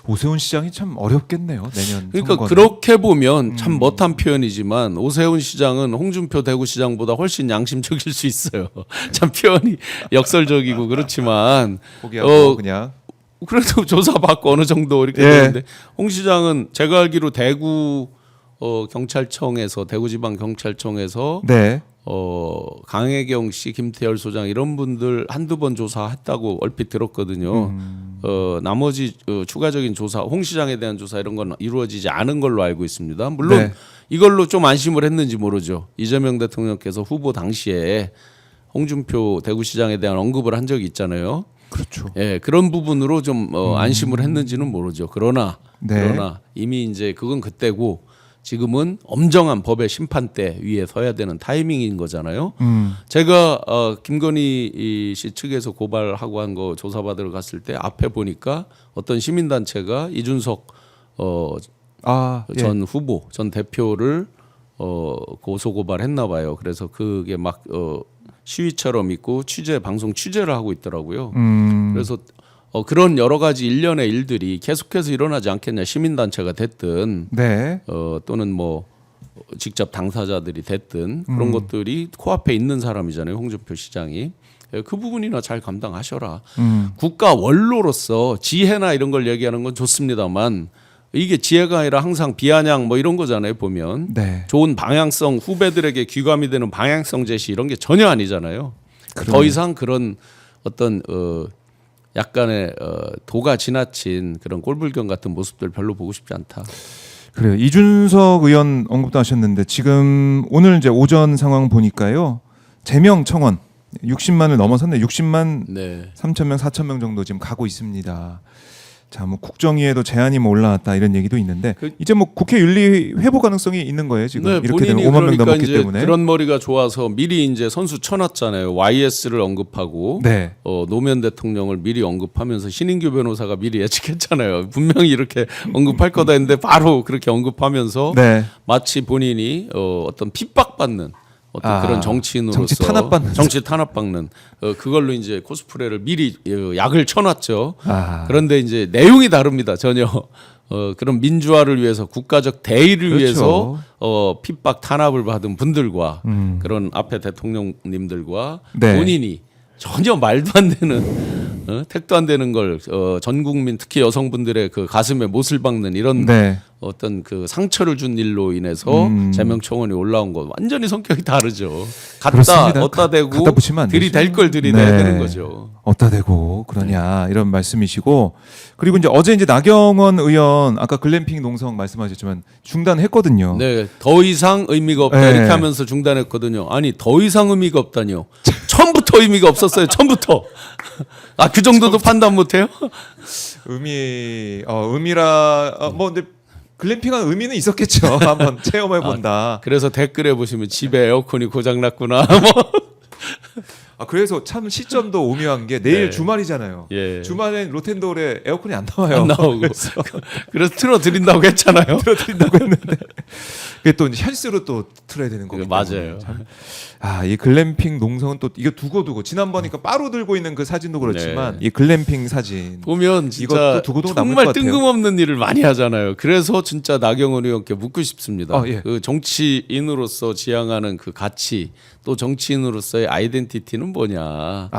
오세훈 시장이 참 어렵겠네요. 내년 그러니까 선거는. 그렇게 보면 참 멋한 표현이지만 오세훈 시장은 홍준표 대구시장보다 훨씬 양심적일 수 있어요. 참 표현이 역설적이고 그렇지만 포기하고 그냥 그래도 조사받고 어느 정도 이렇게 예. 되는데 홍 시장은 제가 알기로 대구 경찰청에서 대구지방경찰청에서 네. 강혜경 씨, 김태열 소장 이런 분들 한두 번 조사했다고 얼핏 들었거든요. 나머지 추가적인 조사, 홍 시장에 대한 조사 이런 건 이루어지지 않은 걸로 알고 있습니다. 물론 네. 이걸로 좀 안심을 했는지 모르죠. 이재명 대통령께서 후보 당시에 홍준표 대구시장에 대한 언급을 한 적이 있잖아요. 그렇죠. 예, 그런 부분으로 좀 안심을 했는지는 모르죠. 그러나 네. 이미 이제 그건 그때고 지금은 엄정한 법의 심판대 위에 서야 되는 타이밍인 거잖아요. 제가 김건희 씨 측에서 고발하고 한 거 조사받으러 갔을 때 앞에 보니까 어떤 시민단체가 이준석 전 후보, 전 대표를 고소 고발했나 봐요. 그래서 그게 막 시위처럼 있고 방송 취재를 하고 있더라고요. 그래서 그런 여러 가지 일련의 일들이 계속해서 일어나지 않겠냐. 시민단체가 됐든 네. 또는 뭐 직접 당사자들이 됐든 그런 것들이 코앞에 있는 사람이잖아요. 홍준표 시장이. 그 부분이나 잘 감당하셔라. 국가 원로로서 지혜나 이런 걸 얘기하는 건 좋습니다만 이게 지혜가 아니라 항상 비아냥 뭐 이런 거잖아요. 보면 네. 좋은 방향성, 후배들에게 귀감이 되는 방향성 제시 이런 게 전혀 아니잖아요. 더 이상 그런 어떤 약간의 도가 지나친 그런 꼴불견 같은 모습들 별로 보고 싶지 않다. 그래요. 이준석 의원 언급도 하셨는데 지금 오늘 이제 오전 상황 보니까요. 제명 청원 60만을 넘어섰네. 60만 네. 3천 명, 4천 명 정도 지금 가고 있습니다. 자, 뭐 국정위에도 제한이 뭐 올라왔다 이런 얘기도 있는데 이제 뭐 국회 윤리 회복 가능성이 있는 거예요 지금. 네, 이렇게 되면 본인이 5만 명 그러니까 넘었기 이제 때문에. 그런 머리가 좋아서 미리 이제 선수 쳐놨잖아요. YS를 언급하고 네. 노무현 대통령을 미리 언급하면서 신인규 변호사가 미리 예측했잖아요. 분명히 이렇게 언급할 거다 했는데 바로 그렇게 언급하면서 네. 마치 본인이 어떤 핍박받는 어떤 그런 정치인으로서 정치 탄압받는 그걸로 이제 코스프레를 미리 약을 쳐놨죠. 그런데 이제 내용이 다릅니다. 전혀 그런 민주화를 위해서 국가적 대의를 그렇죠. 위해서 핍박 탄압을 받은 분들과 그런 앞에 대통령님들과 네. 본인이 전혀 말도 안 되는 택도 안 되는 걸 전 국민 특히 여성분들의 그 가슴에 못을 박는 이런 네. 어떤 그 상처를 준 일로 인해서 제명 청원이 올라온 거 완전히 성격이 다르죠. 어디다 대고 갖다 붙이면 안 들이댈 걸 들이대야 네. 되는 거죠. 어디다 대고 그러냐 이런 말씀이시고 그리고 이제 어제 이제 나경원 의원 아까 글램핑 농성 말씀하셨지만 중단했거든요. 네, 더 이상 의미가 없다 네. 이렇게 하면서 중단했거든요. 아니 더 이상 의미가 없다니요. 처음부터 의미가 없었어요. 처음부터. 그 정도도 판단 못해요? 의미라 뭐 근데 글램핑한 의미는 있었겠죠. 한번 체험해 본다. 그래서 댓글에 보시면 집에 에어컨이 고장 났구나. 뭐. 그래서 참 시점도 오묘한 게 내일 네. 주말이잖아요. 예. 주말엔 로텐도어에 에어컨이 안 나와요. 안 나오고. 그래서 틀어드린다고 했잖아요. 틀어드린다고 했는데 그게 또 현스로 또 틀어야 되는 거고. 맞아요. 이 글램핑 농성은 또 이거 두고 지난번이니까 빠루 들고 있는 그 사진도 그렇지만 이 글램핑 사진 보면 진짜 이것도 두고두고 남을 것 정말 같아요. 뜬금없는 일을 많이 하잖아요. 그래서 진짜 나경원 의원께 묻고 싶습니다. 예. 그 정치인으로서 지향하는 그 가치 또 정치인으로서의 아이덴티티는 뭐냐.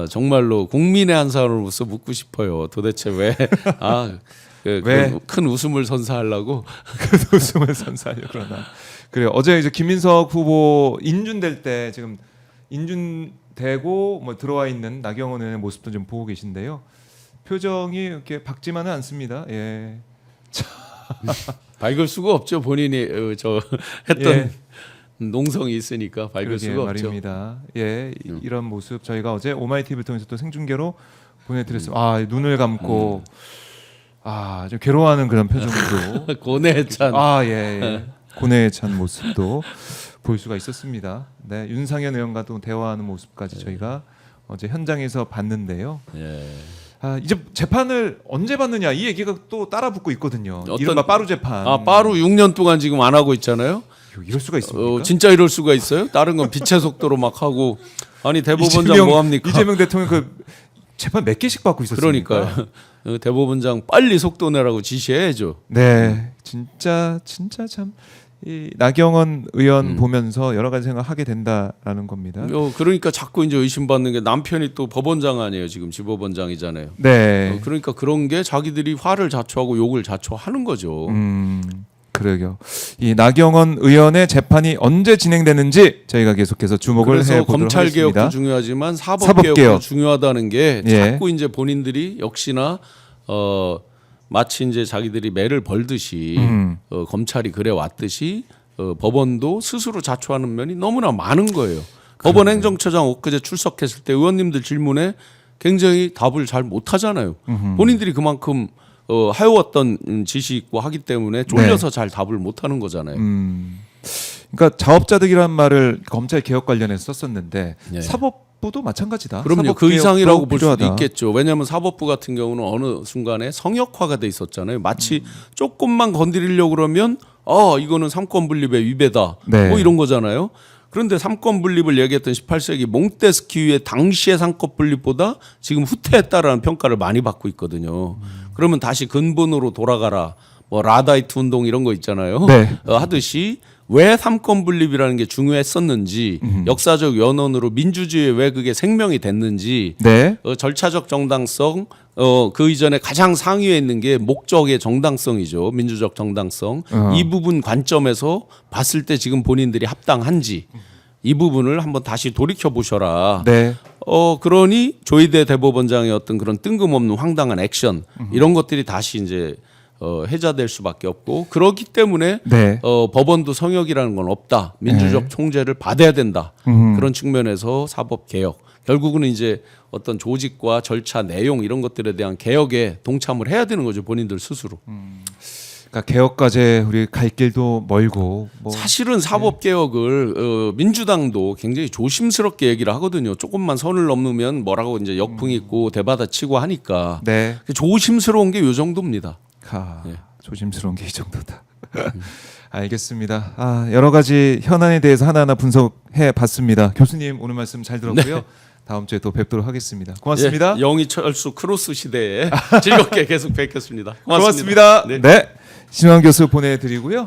정말로 국민의 한 사람으로서 묻고 싶어요. 도대체 왜 왜? 큰 웃음을 선사하려고 그 웃음을 선사하려 그러나. 그래요. 어제 이제 김민석 후보 인준될 때 지금 인준되고 뭐 들어와 있는 나경원 의원의 모습도 좀 보고 계신데요. 표정이 이렇게 밝지만은 않습니다. 예. 밝을 수가 없죠. 본인이 했던 농성이 있으니까 밝을 수가 말입니다. 없죠. 이런 모습 저희가 어제 오마이TV를 통해서 또 생중계로 보내드렸습니다. 눈을 감고 좀 괴로워하는 그런 표정도 고뇌에 찬 고뇌에 찬 모습도 볼 수가 있었습니다. 네, 윤상현 의원과도 대화하는 모습까지 저희가 어제 현장에서 봤는데요. 이제 재판을 언제 받느냐 이 얘기가 또 따라붙고 있거든요. 이른바 빠루 재판. 빠루 6년 동안 지금 안 하고 있잖아요. 이럴 수가 있습니까? 진짜 이럴 수가 있어요? 다른 건 빛의 속도로 막 하고 대법원장 뭐 합니까? 이재명 대통령 그 재판 몇 개씩 받고 있었습니까? 그러니까요. 대법원장 빨리 속도 내라고 지시해야죠. 네, 진짜 참 이 나경원 의원 보면서 여러 가지 생각하게 된다라는 겁니다. 그러니까 자꾸 이제 의심받는 게 남편이 또 법원장 아니에요. 지금 지법원장이잖아요. 네. 그러니까 그런 게 자기들이 화를 자초하고 욕을 자초하는 거죠. 그러게요. 이 나경원 의원의 재판이 언제 진행되는지 저희가 계속해서 주목을 해보도록 검찰 하겠습니다. 개혁도 중요하지만 사법 개혁도 중요하다는 게 자꾸 이제 본인들이 역시나 마치 이제 자기들이 매를 벌듯이 검찰이 그래 왔듯이 법원도 스스로 자초하는 면이 너무나 많은 거예요. 법원 행정처장 엊그제 출석했을 때 의원님들 질문에 굉장히 답을 잘 못하잖아요. 본인들이 그만큼 해왔던 지식과 하기 때문에 쫄려서 잘 답을 못하는 거잖아요. 그러니까 자업자득이라는 말을 검찰 개혁 관련해서 썼었는데 예. 사법부도 마찬가지다. 그럼요. 사법 그 이상이라고 개혁도 볼 수도 필요하다. 있겠죠. 왜냐하면 사법부 같은 경우는 어느 순간에 성역화가 돼 있었잖아요. 마치 조금만 건드리려고 그러면 이거는 삼권 분립의 위배다. 네. 뭐 이런 거잖아요. 그런데 삼권 분립을 얘기했던 18세기 몽테스키유의 당시의 삼권 분립보다 지금 후퇴했다라는 평가를 많이 받고 있거든요. 그러면 다시 근본으로 돌아가라. 뭐 라다이트 운동 이런 거 있잖아요. 네. 하듯이 왜 삼권 분립이라는 게 중요했었는지 역사적 연원으로 민주주의에 왜 그게 생명이 됐는지 네. 절차적 정당성 그 이전에 가장 상위에 있는 게 목적의 정당성이죠. 민주적 정당성. 이 부분 관점에서 봤을 때 지금 본인들이 합당한지 이 부분을 한번 다시 돌이켜 보셔라. 네. 그러니 조희대 대법원장의 어떤 그런 뜬금없는 황당한 액션 이런 것들이 다시 이제 해자될 수밖에 없고 그렇기 때문에 네. 법원도 성역이라는 건 없다. 민주적 총재를 받아야 된다. 그런 측면에서 사법 개혁. 결국은 이제 어떤 조직과 절차 내용 이런 것들에 대한 개혁에 동참을 해야 되는 거죠. 본인들 스스로. 그러니까 개혁까지 우리 갈 길도 멀고 뭐 사실은 사법 개혁을 민주당도 굉장히 조심스럽게 얘기를 하거든요. 조금만 선을 넘으면 뭐라고 이제 역풍 있고 대받아치고 하니까 네. 조심스러운 게 요 정도입니다. 조심스러운 게 이 정도다. 알겠습니다. 여러 가지 현안에 대해서 하나하나 분석해 봤습니다. 교수님 오늘 말씀 잘 들었고요. 다음 주에 또 뵙도록 하겠습니다. 고맙습니다. 예, 영희철수 크로스 시대에 즐겁게 계속 뵙겠습니다. 고맙습니다. 고맙습니다. 네. 신환 교수 보내드리고요.